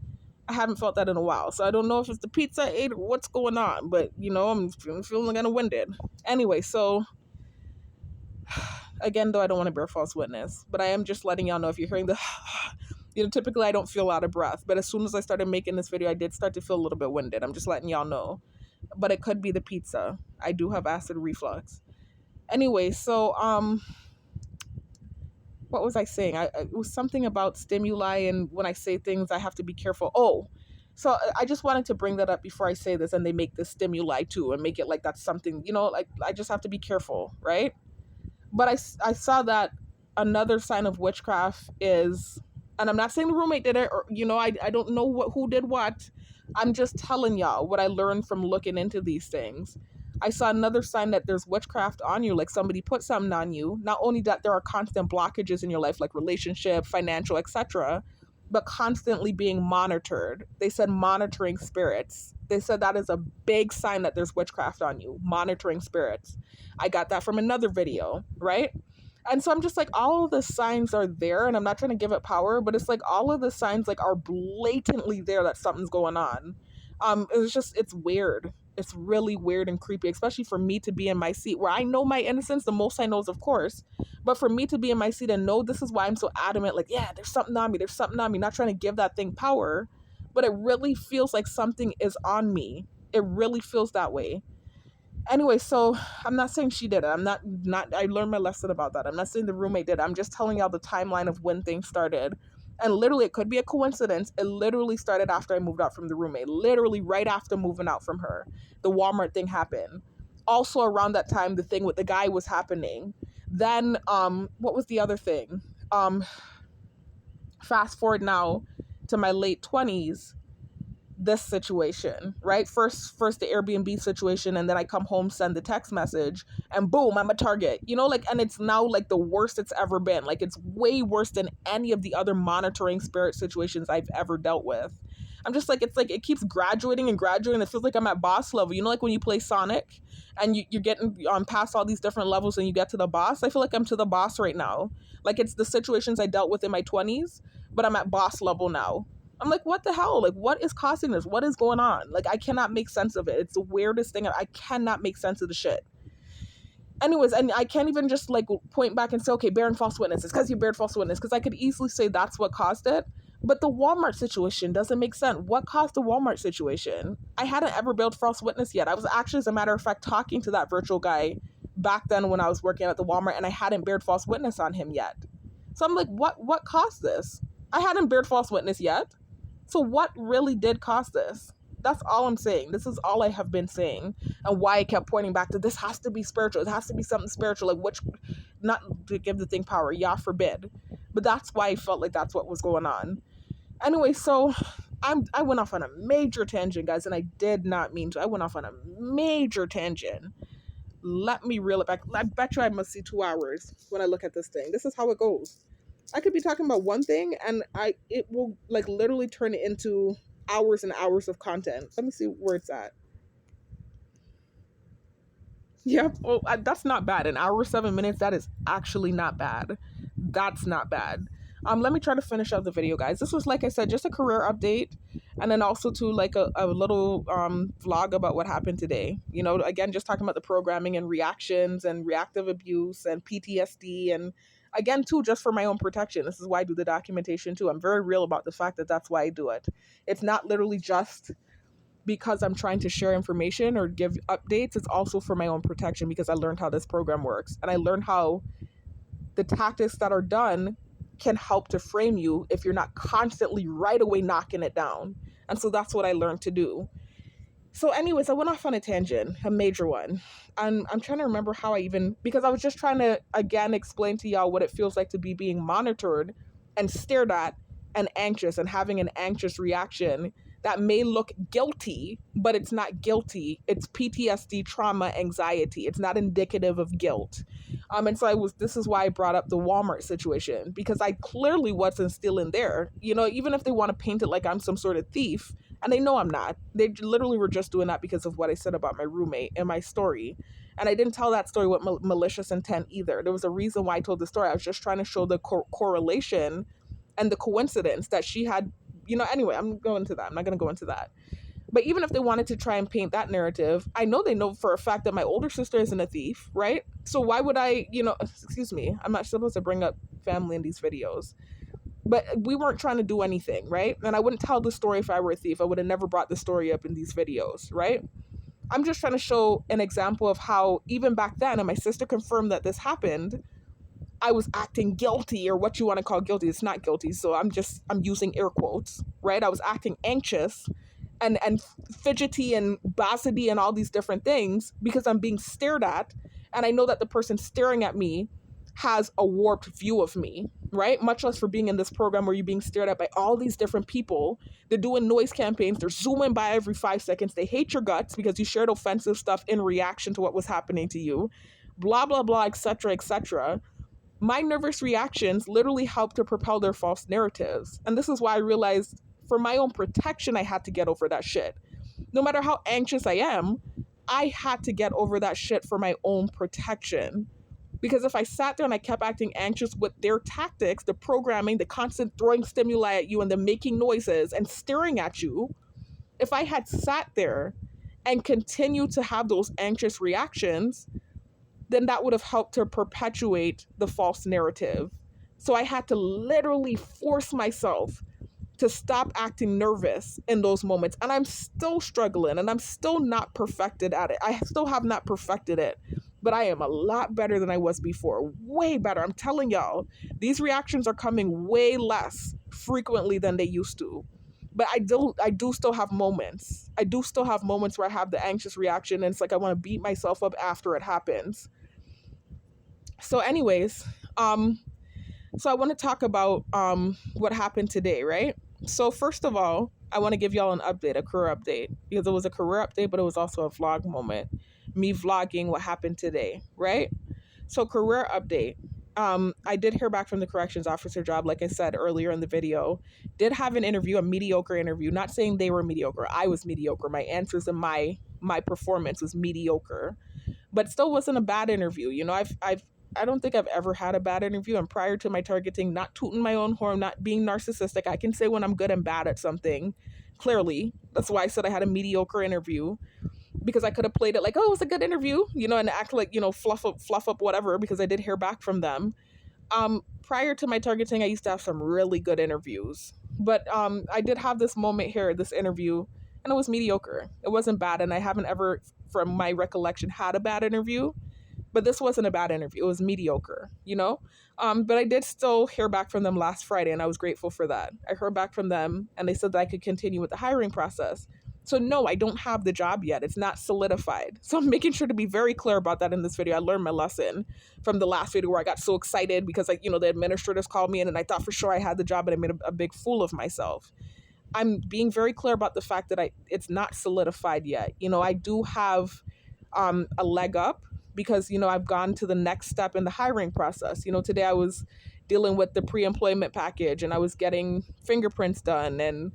[SPEAKER 1] I haven't felt that in a while. So I don't know if it's the pizza I ate or what's going on, but I'm feeling kind of winded. Anyway, so again, though, I don't want to bear false witness, but I am just letting y'all know if you're hearing the, typically I don't feel out of breath, but as soon as I started making this video, I did start to feel a little bit winded. I'm just letting y'all know, but it could be the pizza. I do have acid reflux. Anyway, so, what was I saying? It was something about stimuli, and when I say things, I have to be careful. Oh, so I just wanted to bring that up before I say this, and they make this stimuli too, and make it like that's something, like I just have to be careful, right? But I saw that another sign of witchcraft is, and I'm not saying the roommate did it, or, I don't know who did what. I'm just telling y'all what I learned from looking into these things. I saw another sign that there's witchcraft on you, like somebody put something on you. Not only that there are constant blockages in your life, like relationship, financial, etc., but constantly being monitored. They said monitoring spirits. They said that is a big sign that there's witchcraft on you, monitoring spirits. I got that from another video, right? And so I'm just like, all of the signs are there, and I'm not trying to give it power, but it's like all of the signs like are blatantly there that something's going on. It's weird. It's really weird and creepy, especially for me to be in my seat where I know my innocence. The most I know is, of course, but for me to be in my seat and know, this is why I'm so adamant. Like, yeah, there's something on me. There's something on me. Not trying to give that thing power, but it really feels like something is on me. It really feels that way. Anyway, so I'm not saying she did it. I'm not I learned my lesson about that. I'm not saying the roommate did it. I'm just telling y'all the timeline of when things started. And literally, it could be a coincidence. It literally started after I moved out from the roommate. Literally right after moving out from her. The Walmart thing happened. Also around that time, the thing with the guy was happening. Then, what was the other thing? Fast forward now to my late 20s. This situation, right? First the Airbnb situation, and then I come home, send the text message, and boom, I'm a target. And it's now like the worst it's ever been. Like, it's way worse than any of the other monitoring spirit situations I've ever dealt with. I'm just like, it's like it keeps graduating and graduating. It feels like I'm at boss level. Like when you play Sonic and you're getting past all these different levels and you get to the boss. I feel like I'm to the boss right now. Like, it's the situations I dealt with in my 20s, but I'm at boss level now. I'm like, what the hell? Like, what is causing this? What is going on? Like, I cannot make sense of it. It's the weirdest thing. I cannot make sense of the shit. Anyways, and I can't even just like point back and say, okay, bearing false witness. It's because you bared false witness. Because I could easily say that's what caused it. But the Walmart situation doesn't make sense. What caused the Walmart situation? I hadn't ever bared false witness yet. I was actually, as a matter of fact, talking to that virtual guy back then when I was working at the Walmart, and I hadn't bared false witness on him yet. So I'm like, what caused this? I hadn't bared false witness yet. So what really did cause this? That's all I'm saying. This is all I have been saying, and why I kept pointing back to this has to be spiritual. It has to be something spiritual, like which, not to give the thing power, Yah forbid. But that's why I felt like that's what was going on. Anyway, so I went off on a major tangent, guys, and I did not mean to. I went off on a major tangent. Let me reel it back. I bet you I must see 2 hours when I look at this thing. This is how it goes. I could be talking about one thing and it will like literally turn it into hours and hours of content. Let me see where it's at. Yep. Oh, that's not bad. An hour, 7 minutes. That is actually not bad. That's not bad. Let me try to finish up the video, guys. This was, like I said, just a career update, and then also to like a little vlog about what happened today. Again, just talking about the programming and reactions and reactive abuse and PTSD, and again, too, just for my own protection. This is why I do the documentation too. I'm very real about the fact that that's why I do it. It's not literally just because I'm trying to share information or give updates. It's also for my own protection, because I learned how this program works, and I learned how the tactics that are done can help to frame you if you're not constantly right away knocking it down. And so that's what I learned to do. So anyways, I went off on a tangent, a major one. And I'm trying to remember how because I was just trying to, again, explain to y'all what it feels like to be being monitored and stared at and anxious and having an anxious reaction that may look guilty, but it's not guilty. It's PTSD, trauma, anxiety. It's not indicative of guilt. And so this is why I brought up the Walmart situation, because I clearly wasn't stealing there. Even if they want to paint it like I'm some sort of thief, and they know I'm not, they literally were just doing that because of what I said about my roommate and my story. And I didn't tell that story with malicious intent either. There was a reason why I told the story. I was just trying to show the correlation and the coincidence that she had, anyway, I'm not going to go into that. But even if they wanted to try and paint that narrative, I know they know for a fact that my older sister isn't a thief, right? So why would I, excuse me, I'm not supposed to bring up family in these videos. But we weren't trying to do anything, right? And I wouldn't tell the story if I were a thief. I would have never brought the story up in these videos, right? I'm just trying to show an example of how even back then, and my sister confirmed that this happened, I was acting guilty, or what you want to call guilty. It's not guilty. So I'm using air quotes, right? I was acting anxious and fidgety and bossity and all these different things because I'm being stared at. And I know that the person staring at me has a warped view of me, right? Much less for being in this program where you're being stared at by all these different people. They're doing noise campaigns. They're zooming by every 5 seconds. They hate your guts because you shared offensive stuff in reaction to what was happening to you. Blah, blah, blah, etc., etc. My nervous reactions literally help to propel their false narratives. And this is why I realized for my own protection, I had to get over that shit. No matter how anxious I am, I had to get over that shit for my own protection. Because if I sat there and I kept acting anxious with their tactics, the programming, the constant throwing stimuli at you and the making noises and staring at you, if I had sat there and continued to have those anxious reactions, then that would have helped to perpetuate the false narrative. So I had to literally force myself to stop acting nervous in those moments. And I'm still struggling and I'm still not perfected at it. I still have not perfected it, but I am a lot better than I was before. Way better. I'm telling y'all, these reactions are coming way less frequently than they used to. But I do still have moments. I do still have moments where I have the anxious reaction and it's like I want to beat myself up after it happens. So anyways, so I want to talk about what happened today, right? So first of all, I want to give y'all an update, a career update, because it was a career update, but it was also a vlog moment. Me vlogging what happened today, right? So career update. I did hear back from the corrections officer job, like I said earlier in the video. Did have an interview, a mediocre interview. Not saying they were mediocre. I was mediocre. My answers and my performance was mediocre, but still wasn't a bad interview. I don't think I've ever had a bad interview. And prior to my targeting, not tooting my own horn, not being narcissistic, I can say when I'm good and bad at something. Clearly, that's why I said I had a mediocre interview, because I could have played it like, oh, it was a good interview, and act like, fluff up whatever, because I did hear back from them. Prior to my targeting, I used to have some really good interviews, but I did have this moment here, this interview, and it was mediocre. It wasn't bad, and I haven't ever, from my recollection, had a bad interview. But this wasn't a bad interview. It was mediocre, But I did still hear back from them last Friday, and I was grateful for that. I heard back from them, and they said that I could continue with the hiring process. So no, I don't have the job yet. It's not solidified. So I'm making sure to be very clear about that in this video. I learned my lesson from the last video where I got so excited because, the administrators called me in, and I thought for sure I had the job, and I made a big fool of myself. I'm being very clear about the fact that it's not solidified yet. I do have a leg up, because, I've gone to the next step in the hiring process. Today I was dealing with the pre-employment package, and I was getting fingerprints done, and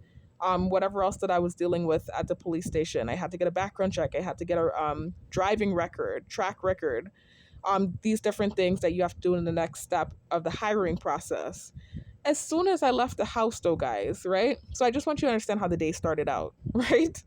[SPEAKER 1] whatever else that I was dealing with at the police station. I had to get a background check. I had to get a driving record, track record, these different things that you have to do in the next step of the hiring process. As soon as I left the house though, guys, right? So I just want you to understand how the day started out, right?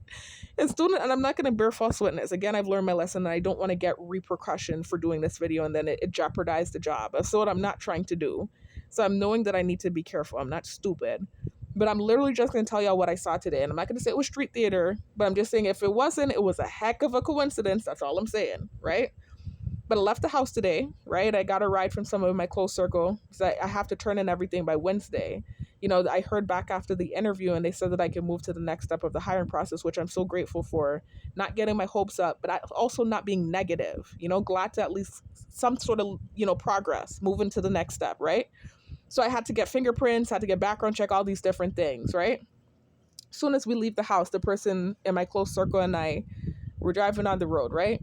[SPEAKER 1] And I'm not going to bear false witness. Again, I've learned my lesson, and I don't want to get repercussion for doing this video and then it jeopardized the job. That's what I'm not trying to do. So I'm knowing that I need to be careful. I'm not stupid. But I'm literally just going to tell y'all what I saw today. And I'm not going to say it was street theater, but I'm just saying if it wasn't, it was a heck of a coincidence. That's all I'm saying, right? But I left the house today, right? I got a ride from some of my close circle. So I have to turn in everything by Wednesday. I heard back after the interview, and they said that I can move to the next step of the hiring process, which I'm so grateful for. Not getting my hopes up, but also not being negative, glad to at least some sort of, progress, moving to the next step, right? So I had to get fingerprints, had to get background check, all these different things, right? As soon as we leave the house, the person in my close circle and I, we're driving on the road, right?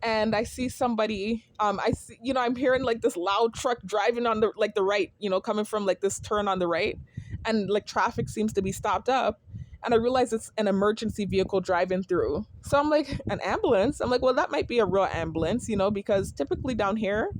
[SPEAKER 1] And I see somebody, I see, I'm hearing like this loud truck driving on the, like the right, coming from like this turn on the right. And like traffic seems to be stopped up. And I realize it's an emergency vehicle driving through. So I'm like, an ambulance? I'm like, well, that might be a real ambulance, because typically down here,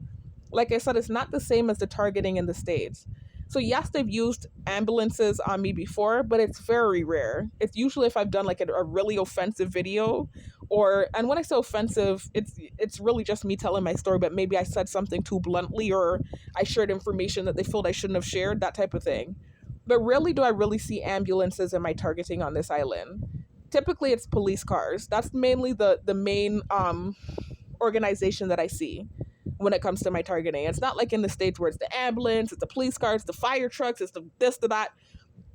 [SPEAKER 1] like I said, it's not the same as the targeting in the States. So yes, they've used ambulances on me before, but it's very rare. It's usually if I've done like a really offensive video, and when I say offensive, it's really just me telling my story, but maybe I said something too bluntly, or I shared information that they felt I shouldn't have shared, that type of thing. But rarely do I really see ambulances in my targeting on this island. Typically it's police cars. That's mainly the main organization that I see when it comes to my targeting. It's not like in the States where it's the ambulance, it's the police cars, the fire trucks, it's the this, the that.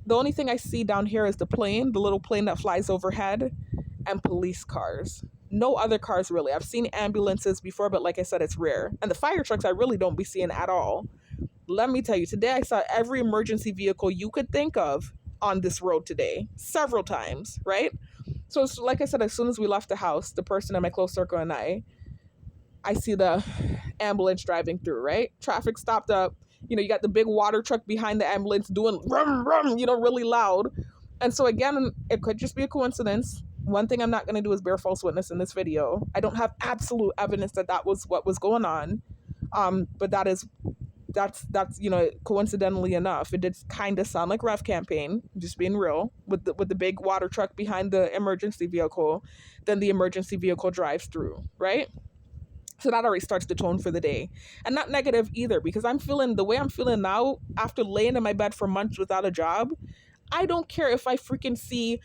[SPEAKER 1] The only thing I see down here is the plane, the little plane that flies overhead, and police cars. No other cars really. I've seen ambulances before, but like I said, it's rare. And the fire trucks I really don't be seeing at all. Let me tell you, today I saw every emergency vehicle you could think of on this road today, several times, right? So it's, like I said, as soon as we left the house, the person in my close circle and I see the ambulance driving through, right? Traffic stopped up. You got the big water truck behind the ambulance doing rum, rum, really loud. And so again, it could just be a coincidence. One thing I'm not going to do is bear false witness in this video. I don't have absolute evidence that that was what was going on. But that's coincidentally enough, it did kind of sound like ref campaign, just being real, with the big water truck behind the emergency vehicle. Then the emergency vehicle drives through, right? So that already starts the tone for the day. And not negative either, because I'm feeling the way I'm feeling now after laying in my bed for months without a job. I don't care if I freaking see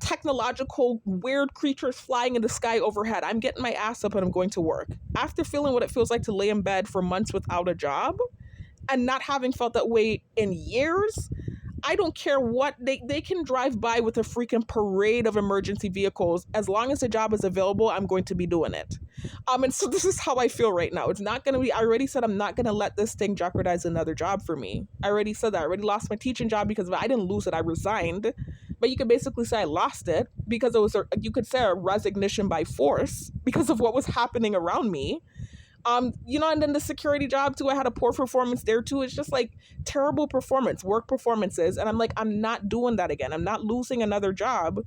[SPEAKER 1] technological weird creatures flying in the sky overhead. I'm getting my ass up and I'm going to work. After feeling what it feels like to lay in bed for months without a job and not having felt that way in years, I don't care what they can drive by with a freaking parade of emergency vehicles. As long as the job is available, I'm going to be doing it. And so this is how I feel right now. It's not going to be, I already said I'm not going to let this thing jeopardize another job for me. I already said that. I already lost my teaching job because I didn't lose it. I resigned. But you could basically say I lost it because it was, you could say a resignation by force because of what was happening around me. And then the security job too, I had a poor performance there too. It's just like terrible work performances. And I'm like, I'm not doing that again. I'm not losing another job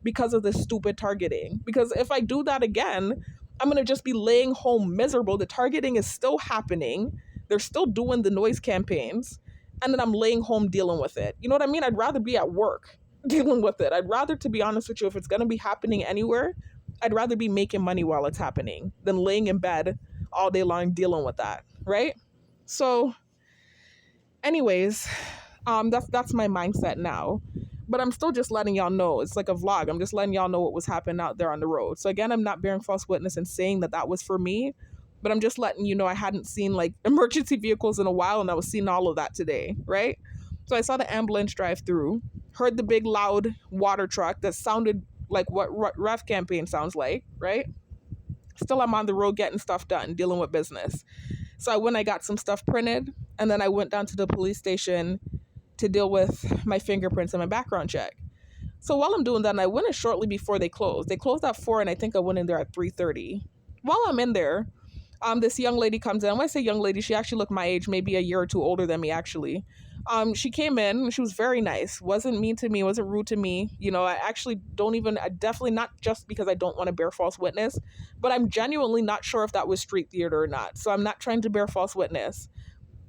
[SPEAKER 1] because of this stupid targeting. Because if I do that again, I'm going to just be laying home miserable. The targeting is still happening. They're still doing the noise campaigns. And then I'm laying home dealing with it. You know what I mean? I'd rather be at work dealing with it. I'd rather, to be honest with you, if it's going to be happening anywhere, I'd rather be making money while it's happening than laying in bed all day long dealing with that, right? So anyways, that's my mindset now. But I'm still just letting y'all know. It's like a vlog. I'm just letting y'all know what was happening out there on the road. So again, I'm not bearing false witness and saying that was for me, but I'm just letting you know I hadn't seen like emergency vehicles in a while, and I was seeing all of that today, right? So I saw the ambulance drive through, heard the big loud water truck that sounded like what ref campaign sounds like, right? Still, I'm on the road getting stuff done, dealing with business. So I got some stuff printed, and then I went down to the police station to deal with my fingerprints and my background check. So while I'm doing that, and I went in shortly before they closed. They closed at 4, and I think I went in there at 3:30. While I'm in there, this young lady comes in. When I say young lady, she actually looked my age, maybe a year or two older than me, actually. She came in, and she was very nice. Wasn't mean to me, wasn't rude to me. I actually definitely not just because I don't want to bear false witness, but I'm genuinely not sure if that was street theater or not. So I'm not trying to bear false witness.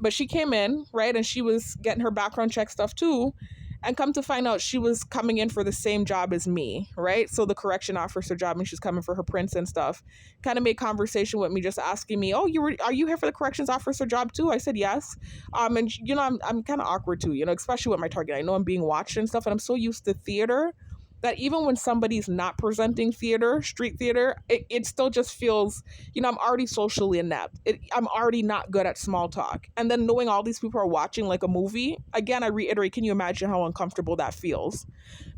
[SPEAKER 1] But she came in, right, and she was getting her background check stuff too. And come to find out, she was coming in for the same job as me, right? So the correction officer job, and she's coming for her prints and stuff. Kind of made conversation with me, just asking me, "Oh, are you here for the corrections officer job too?" I said yes. And I'm kind of awkward too, especially with my target. I know I'm being watched and stuff, and I'm so used to theater that even when somebody's not presenting theater, street theater, it still just feels, I'm already socially inept. I'm already not good at small talk. And then knowing all these people are watching like a movie, again, I reiterate, can you imagine how uncomfortable that feels?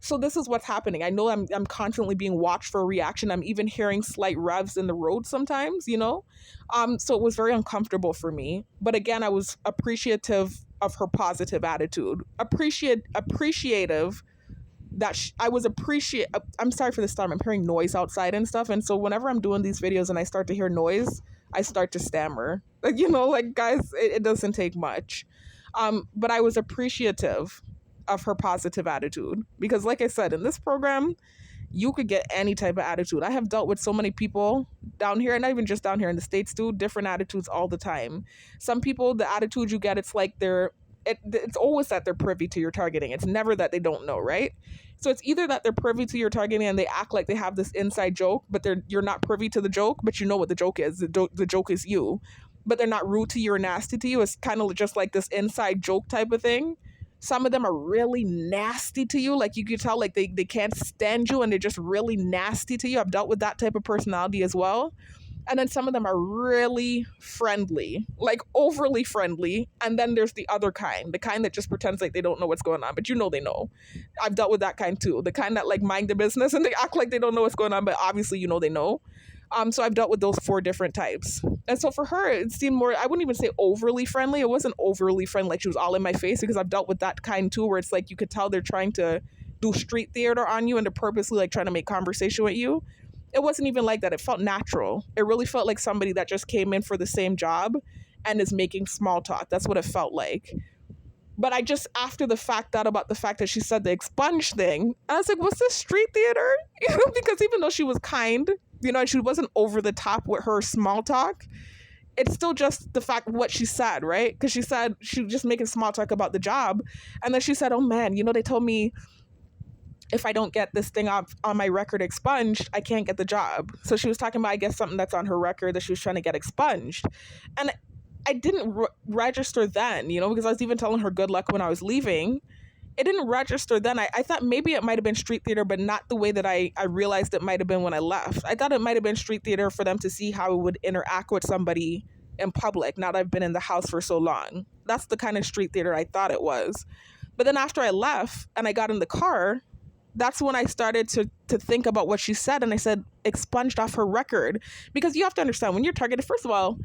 [SPEAKER 1] So this is what's happening. I know I'm constantly being watched for a reaction. I'm even hearing slight revs in the road sometimes, So it was very uncomfortable for me. But again, I was appreciative of her positive attitude. Appreciative that I was I'm sorry for this time. I'm hearing noise outside and stuff. And so whenever I'm doing these videos and I start to hear noise, I start to stammer. Like, like, guys, it doesn't take much. But I was appreciative of her positive attitude because, like I said, in this program, you could get any type of attitude. I have dealt with so many people down here, and not even just down here in the States too, different attitudes all the time. Some people, the attitude you get, it's like it's always that they're privy to your targeting. It's never that they don't know, right? So it's either that they're privy to your targeting and they act like they have this inside joke, but you're not privy to the joke, but you know what the joke is. The joke is you, but they're not rude to you or nasty to you. It's kind of just like this inside joke type of thing. Some of them are really nasty to you. Like, you could tell, like, they can't stand you and they're just really nasty to you. I've dealt with that type of personality as well. And then some of them are really friendly, like overly friendly. And then there's the other kind, the kind that just pretends like they don't know what's going on, but they know. I've dealt with that kind too. The kind that like mind the business and they act like they don't know what's going on, but obviously they know. So I've dealt with those 4 different types. And so for her, it seemed more, I wouldn't even say overly friendly. It wasn't overly friendly, like she was all in my face, because I've dealt with that kind too, where it's like you could tell they're trying to do street theater on you and they're purposely like trying to make conversation with you. It wasn't even like that. It felt natural. It really felt like somebody that just came in for the same job and is making small talk. That's what it felt like. But I just, after the fact, thought about the fact that she said the expunge thing. I was like, what's this street theater? Because even though she was kind, and she wasn't over the top with her small talk, it's still just the fact what she said, right? Because she said she was just making small talk about the job. And then she said, oh man, they told me if I don't get this thing on my record expunged, I can't get the job. So she was talking about, I guess, something that's on her record that she was trying to get expunged. And I didn't register then, because I was even telling her good luck when I was leaving. It didn't register then. I thought maybe it might have been street theater, but not the way that I realized it might have been when I left. I thought it might have been street theater for them to see how it would interact with somebody in public, now that I've been in the house for so long. That's the kind of street theater I thought it was. But then after I left and I got in the car, that's when I started to think about what she said. And I said, expunged off her record. Because you have to understand, when you're targeted, first of all,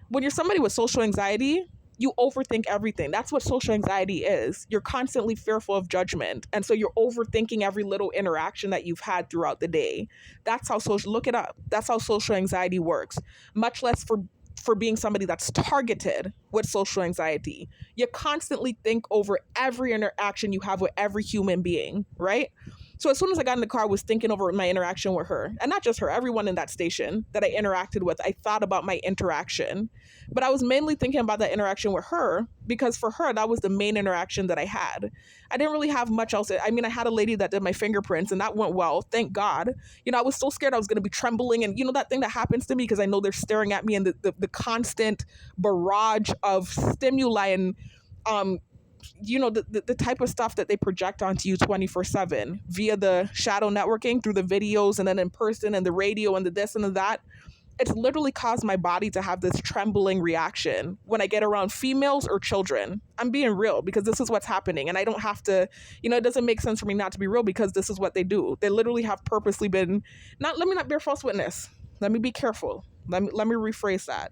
[SPEAKER 1] when you're somebody with social anxiety, you overthink everything. That's what social anxiety is. You're constantly fearful of judgment. And so you're overthinking every little interaction that you've had throughout the day. That's how look it up. That's how social anxiety works. Much less for being somebody that's targeted with social anxiety. You constantly think over every interaction you have with every human being, right? So as soon as I got in the car, I was thinking over my interaction with her. And not just her, everyone in that station that I interacted with. I thought about my interaction. But I was mainly thinking about that interaction with her because for her, that was the main interaction that I had. I didn't really have much else. I mean, I had a lady that did my fingerprints and that went well, thank God. I was so scared I was going to be trembling and that thing that happens to me because I know they're staring at me and the constant barrage of stimuli and the type of stuff that they project onto you 24/7 via the shadow networking through the videos and then in person and the radio and the this and the that. It's literally caused my body to have this trembling reaction when I get around females or children. I'm being real because this is what's happening. And I don't have to, it doesn't make sense for me not to be real because this is what they do. They literally have purposely been, let me not bear false witness. Let me be careful. Let me rephrase that.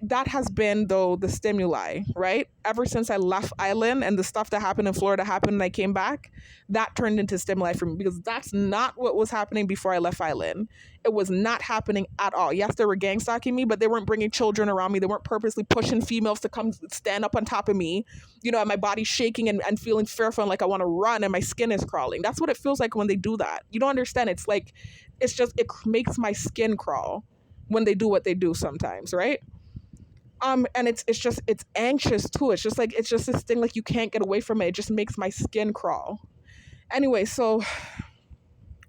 [SPEAKER 1] That has been, though, the stimuli, right? Ever since I left Island and the stuff that happened in Florida happened and I came back, that turned into stimuli for me because that's not what was happening before I left Island. It was not happening at all. Yes, they were gang stalking me, but they weren't bringing children around me. They weren't purposely pushing females to come stand up on top of me, and my body's shaking and feeling fearful and like I want to run and my skin is crawling. That's what it feels like when they do that. You don't understand. It's like, it makes my skin crawl when they do what they do sometimes, right? And it's anxious too. It's just this thing like you can't get away from it. It just makes my skin crawl. Anyway, so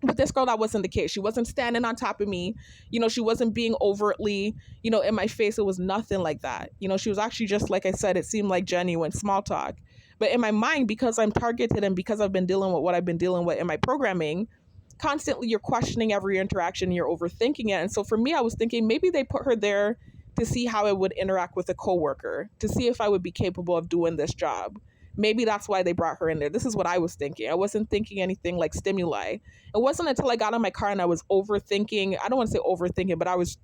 [SPEAKER 1] with this girl, that wasn't the case. She wasn't standing on top of me. She wasn't being overtly, in my face. It was nothing like that. She was actually just, like I said, it seemed like genuine small talk. But in my mind, because I'm targeted and because I've been dealing with what I've been dealing with in my programming, constantly you're questioning every interaction, you're overthinking it. And so for me, I was thinking maybe they put her there to see how it would interact with a coworker, to see if I would be capable of doing this job. Maybe that's why they brought her in there. This is what I was thinking. I wasn't thinking anything like stimuli. It wasn't until I got in my car and I was overthinking. I don't want to say overthinking, but I was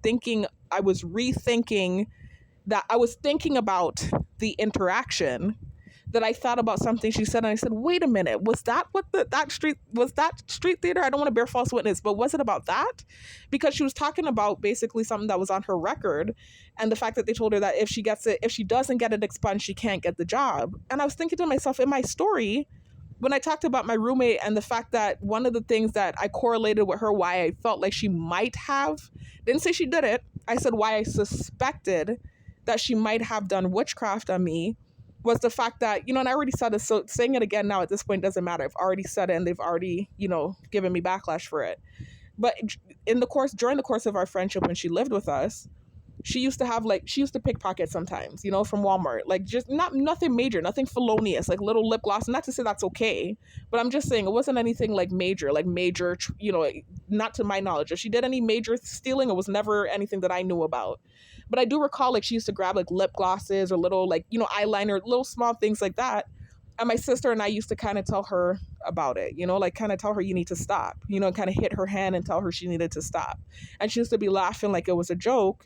[SPEAKER 1] rethinking that I was thinking about the interaction that I thought about something she said, and I said, wait a minute, was that what that street theater? I don't want to bear false witness, but was it about that? Because she was talking about basically something that was on her record, and the fact that they told her that if she doesn't get it expunged, she can't get the job. And I was thinking to myself, in my story, when I talked about my roommate and the fact that one of the things that I correlated with her, why I felt like she might have, didn't say she did it, I said why I suspected that she might have done witchcraft on me, was the fact that, and I already said this, so saying it again now at this point doesn't matter. I've already said it and they've already, given me backlash for it. But during the course of our friendship, when she lived with us, she used to pickpocket sometimes, from Walmart, like just nothing major, nothing felonious, like little lip gloss. Not to say that's okay, but I'm just saying it wasn't anything like major, not to my knowledge. If she did any major stealing, it was never anything that I knew about. But I do recall like she used to grab like lip glosses or little eyeliner, little small things like that. And my sister and I used to kind of tell her about it, kind of tell her you need to stop, kind of hit her hand and tell her she needed to stop. And she used to be laughing like it was a joke.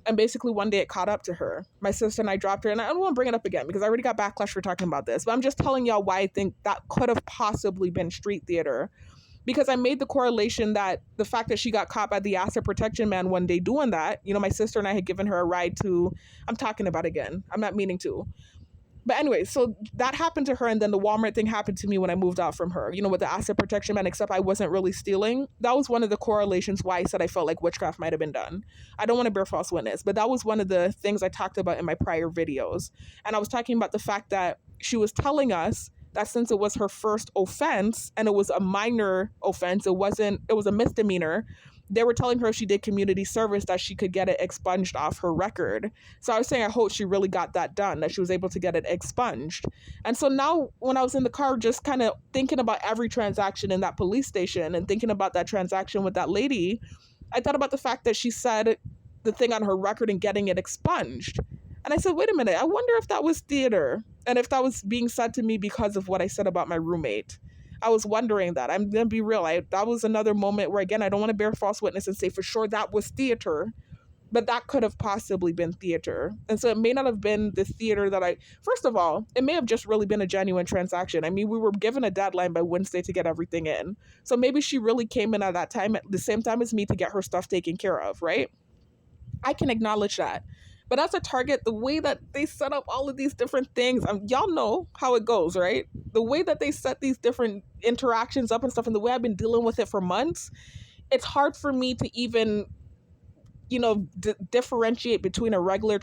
[SPEAKER 1] And basically one day it caught up to her. My sister and I dropped her, and I don't want to bring it up again because I already got backlash for talking about this, but I'm just telling y'all why I think that could have possibly been street theater. Because I made the correlation that the fact that she got caught by the asset protection man one day doing that, my sister and I had given her a ride to, I'm talking about again, I'm not meaning to. But anyway, so that happened to her, and then the Walmart thing happened to me when I moved out from her, with the asset protection man, except I wasn't really stealing. That was one of the correlations why I said I felt like witchcraft might have been done. I don't want to bear false witness, but that was one of the things I talked about in my prior videos. And I was talking about the fact that she was telling us that since it was her first offense and it was a minor offense, it was a misdemeanor, they were telling her if she did community service that she could get it expunged off her record. So I was saying I hope she really got that done, that she was able to get it expunged. And so now when I was in the car just kind of thinking about every transaction in that police station and thinking about that transaction with that lady, I thought about the fact that she said the thing on her record and getting it expunged. And I said, wait a minute, I wonder if that was theater and if that was being said to me because of what I said about my roommate. I was wondering that. I'm going to be real. That was another moment where, again, I don't want to bear false witness and say for sure that was theater, but that could have possibly been theater. And so it may not have been the theater first of all, it may have just really been a genuine transaction. I mean, we were given a deadline by Wednesday to get everything in. So maybe she really came in at that time, at the same time as me, to get her stuff taken care of, right? I can acknowledge that. But as a target, the way that they set up all of these different things, y'all know how it goes, right? The way that they set these different interactions up and stuff, and the way I've been dealing with it for months, it's hard for me to even, differentiate between a regular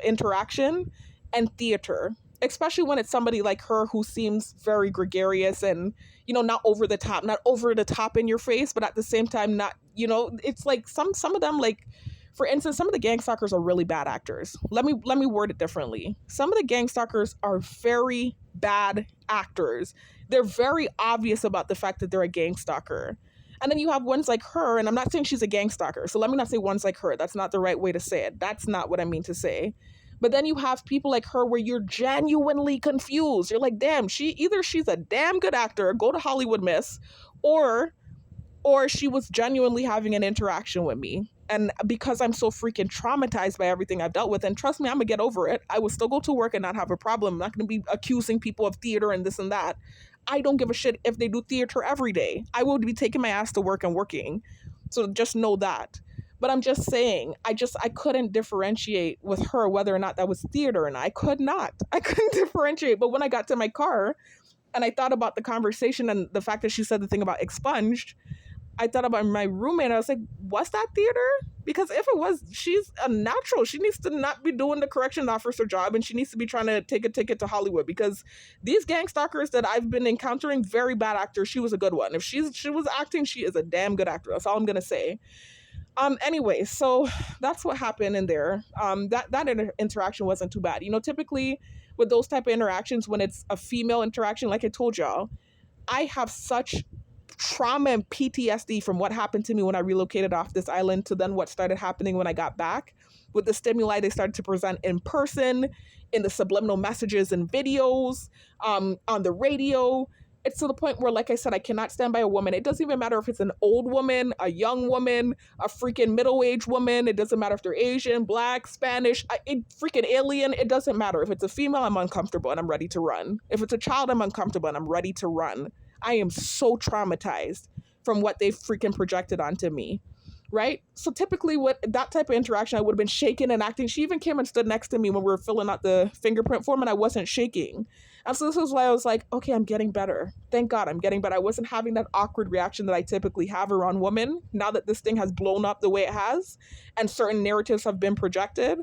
[SPEAKER 1] interaction and theater, especially when it's somebody like her who seems very gregarious and, not over the top in your face, but at the same time, not, it's like some of them, like, for instance, some of the gang stalkers are really bad actors. Let me word it differently. Some of the gang stalkers are very bad actors. They're very obvious about the fact that they're a gang stalker. And then you have ones like her, and I'm not saying she's a gang stalker, so let me not say ones like her. That's not the right way to say it. That's not what I mean to say. But then you have people like her where you're genuinely confused. You're like, damn, she's a damn good actor, go to Hollywood, miss, or she was genuinely having an interaction with me. And because I'm so freaking traumatized by everything I've dealt with, and trust me, I'm gonna get over it. I will still go to work and not have a problem. I'm not gonna be accusing people of theater and this and that. I don't give a shit if they do theater every day. I will be taking my ass to work and working. So just know that. But I'm just saying, I couldn't differentiate with her whether or not that was theater, and I couldn't differentiate. But when I got to my car and I thought about the conversation and the fact that she said the thing about expunged, I thought about my roommate. I was like, was that theater? Because if it was, she's a natural. She needs to not be doing the correction officer job, and she needs to be trying to take a ticket to Hollywood, because these gang stalkers that I've been encountering, very bad actors. She was a good one. If she was acting, she is a damn good actor. That's all I'm going to say. Anyway, so that's what happened in there. That interaction wasn't too bad. Typically with those type of interactions, when it's a female interaction, like I told y'all, I have such trauma and PTSD from what happened to me when I relocated off this island to then what started happening when I got back. With the stimuli they started to present in person, in the subliminal messages and videos, on the radio. It's to the point where, like I said, I cannot stand by a woman. It doesn't even matter if it's an old woman, a young woman, a freaking middle-aged woman. It doesn't matter if they're Asian, Black, Spanish, freaking alien. It doesn't matter. If it's a female, I'm uncomfortable and I'm ready to run. If it's a child, I'm uncomfortable and I'm ready to run. I am so traumatized from what they've freaking projected onto me. Right? So typically with that type of interaction, I would have been shaking and acting. She even came and stood next to me when we were filling out the fingerprint form and I wasn't shaking. And so this was why I was like, okay, I'm getting better. Thank God I'm getting better. I wasn't having that awkward reaction that I typically have around women. Now that this thing has blown up the way it has and certain narratives have been projected,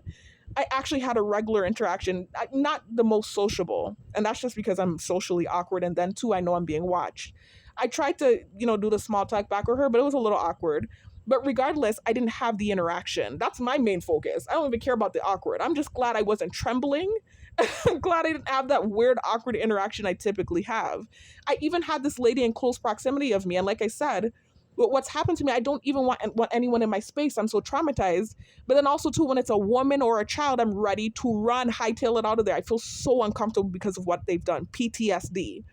[SPEAKER 1] I actually had a regular interaction, not the most sociable. And that's just because I'm socially awkward. And then too, I know I'm being watched. I tried to, do the small talk back with her, but it was a little awkward. But regardless, I didn't have the interaction. That's my main focus. I don't even care about the awkward. I'm just glad I wasn't trembling. I'm glad I didn't have that weird, awkward interaction I typically have. I even had this lady in close proximity of me. And like I said, what's happened to me, I don't even want anyone in my space. I'm so traumatized. But then also, too, when it's a woman or a child, I'm ready to run, hightail it out of there. I feel so uncomfortable because of what they've done. PTSD.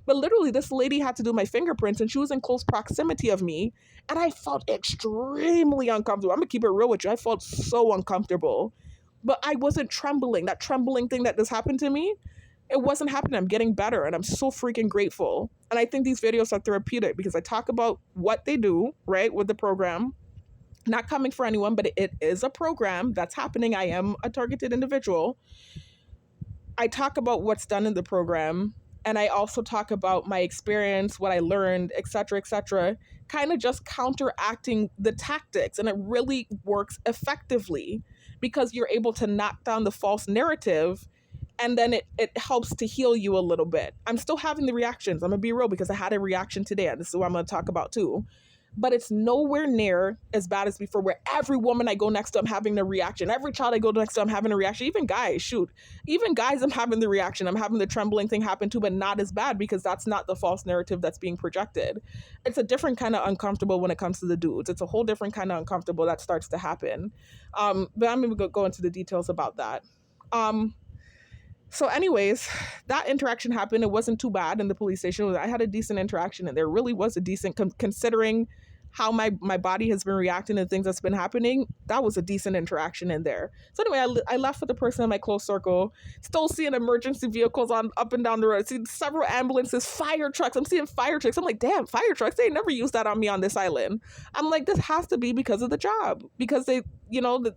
[SPEAKER 1] But literally, this lady had to do my fingerprints and she was in close proximity of me. And I felt extremely uncomfortable. I'm going to keep it real with you. I felt so uncomfortable. But I wasn't trembling. That trembling thing that just happened to me, it wasn't happening. I'm getting better and I'm so freaking grateful. And I think these videos are therapeutic because I talk about what they do, right, with the program. Not coming for anyone, but it is a program that's happening. I am a targeted individual. I talk about what's done in the program. And I also talk about my experience, what I learned, etc., kind of just counteracting the tactics. And it really works effectively because you're able to knock down the false narrative and then it helps to heal you a little bit. I'm still having the reactions. I'm going to be real because I had a reaction today. This is what I'm going to talk about too. But it's nowhere near as bad as before where every woman I go next to, I'm having a reaction. Every child I go next to, I'm having a reaction. Even guys, even guys, I'm having the reaction. I'm having the trembling thing happen too, but not as bad because that's not the false narrative that's being projected. It's a different kind of uncomfortable when it comes to the dudes. It's a whole different kind of uncomfortable that starts to happen. But I'm going to go into the details about that. So anyways, that interaction happened. It wasn't too bad in the police station. I had a decent interaction and there really was a decent, considering how my body has been reacting to things that's been happening, that was a decent interaction in there. So anyway, I left with the person in my close circle, still seeing emergency vehicles on up and down the road, seeing several ambulances, fire trucks. I'm seeing fire trucks. I'm like, damn, fire trucks. They never used that on me on this island. I'm like, this has to be because of the job, because they,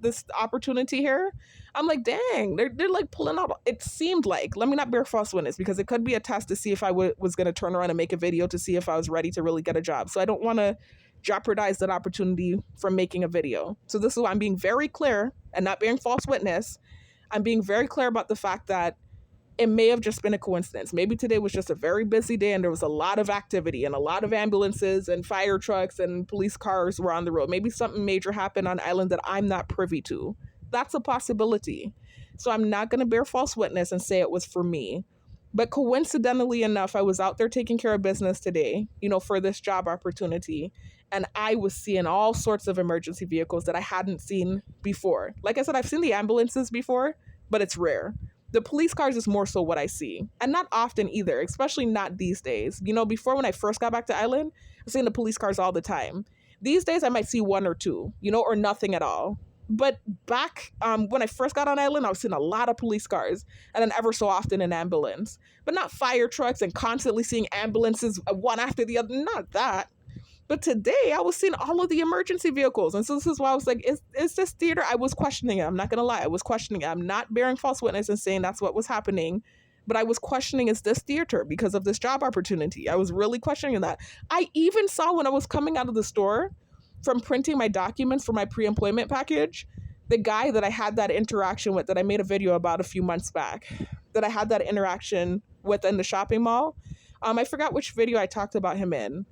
[SPEAKER 1] this opportunity here. I'm like, dang, they're like pulling out. It seemed like, let me not bear false witness because it could be a test to see if I was going to turn around and make a video to see if I was ready to really get a job. So I don't want to jeopardize that opportunity from making a video. So this is why I'm being very clear and not bearing false witness. I'm being very clear about the fact that it may have just been a coincidence. Maybe today was just a very busy day and there was a lot of activity and a lot of ambulances and fire trucks and police cars were on the road. Maybe something major happened on island that I'm not privy to. That's a possibility. So I'm not going to bear false witness and say it was for me. But coincidentally enough, I was out there taking care of business today, for this job opportunity. And I was seeing all sorts of emergency vehicles that I hadn't seen before. Like I said, I've seen the ambulances before, but it's rare. The police cars is more so what I see. And not often either, especially not these days. Before when I first got back to Island, I was seeing the police cars all the time. These days, I might see one or two, or nothing at all. But back when I first got on Island, I was seeing a lot of police cars and then ever so often an ambulance. But not fire trucks and constantly seeing ambulances one after the other. Not that. But today I was seeing all of the emergency vehicles. And so this is why I was like, is this theater? I was questioning it. I'm not going to lie. I was questioning it. I'm not bearing false witness and saying that's what was happening. But I was questioning, is this theater because of this job opportunity? I was really questioning that. I even saw when I was coming out of the store from printing my documents for my pre-employment package, the guy that I had that interaction with, that I made a video about a few months back, that I had that interaction with in the shopping mall. I forgot which video I talked about him in.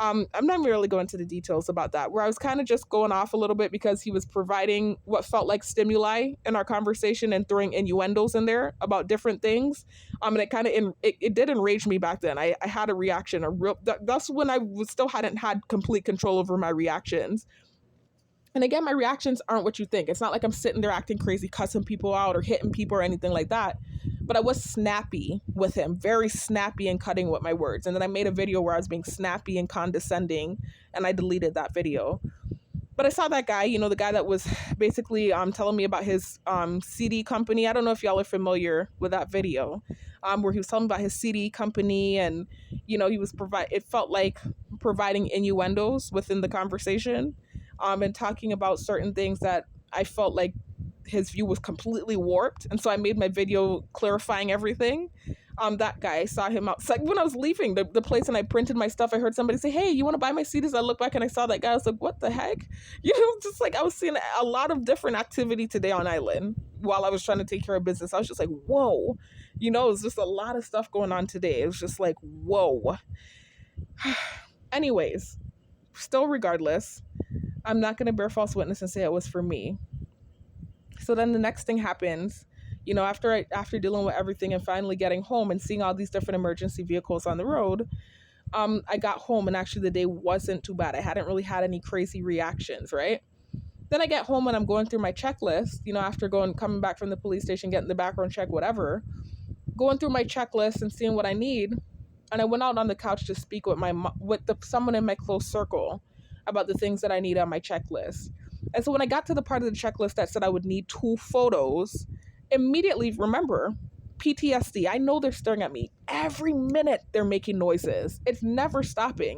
[SPEAKER 1] I'm not really going into the details about that, where I was kind of just going off a little bit because he was providing what felt like stimuli in our conversation and throwing innuendos in there about different things. And it kind of, it did enrage me back then. I had a reaction, that's when I still hadn't had complete control over my reactions. And again, my reactions aren't what you think. It's not like I'm sitting there acting crazy, cussing people out or hitting people or anything like that. but I was snappy with him, very snappy and cutting with my words. And then I made a video where I was being snappy and condescending, and I deleted that video. But I saw that guy, the guy that was basically telling me about his CD company. I don't know if y'all are familiar with that video, where he was telling me about his CD company, and he was it felt like providing innuendos within the conversation, and talking about certain things that I felt like his view was completely warped. And so I made my video clarifying everything. That guy, I saw him outside when I was leaving the place, and I printed my stuff. I heard somebody say, "Hey, you want to buy my CDs?" I looked back and I saw that guy. I was like, what the heck? Just like I was seeing a lot of different activity today on Island while I was trying to take care of business. I was just like, whoa, it was just a lot of stuff going on today. It was just like, whoa. Anyways, still regardless, I'm not going to bear false witness and say it was for me. So then the next thing happens, after dealing with everything and finally getting home and seeing all these different emergency vehicles on the road, I got home, and actually the day wasn't too bad. I hadn't really had any crazy reactions, right? Then I get home and I'm going through my checklist, after coming back from the police station, getting the background check, whatever, going through my checklist and seeing what I need. And I went out on the couch to speak with someone in my close circle about the things that I need on my checklist. And so when I got to the part of the checklist that said I would need 2 photos, immediately, remember, PTSD. I know they're staring at me. Every minute they're making noises. It's never stopping.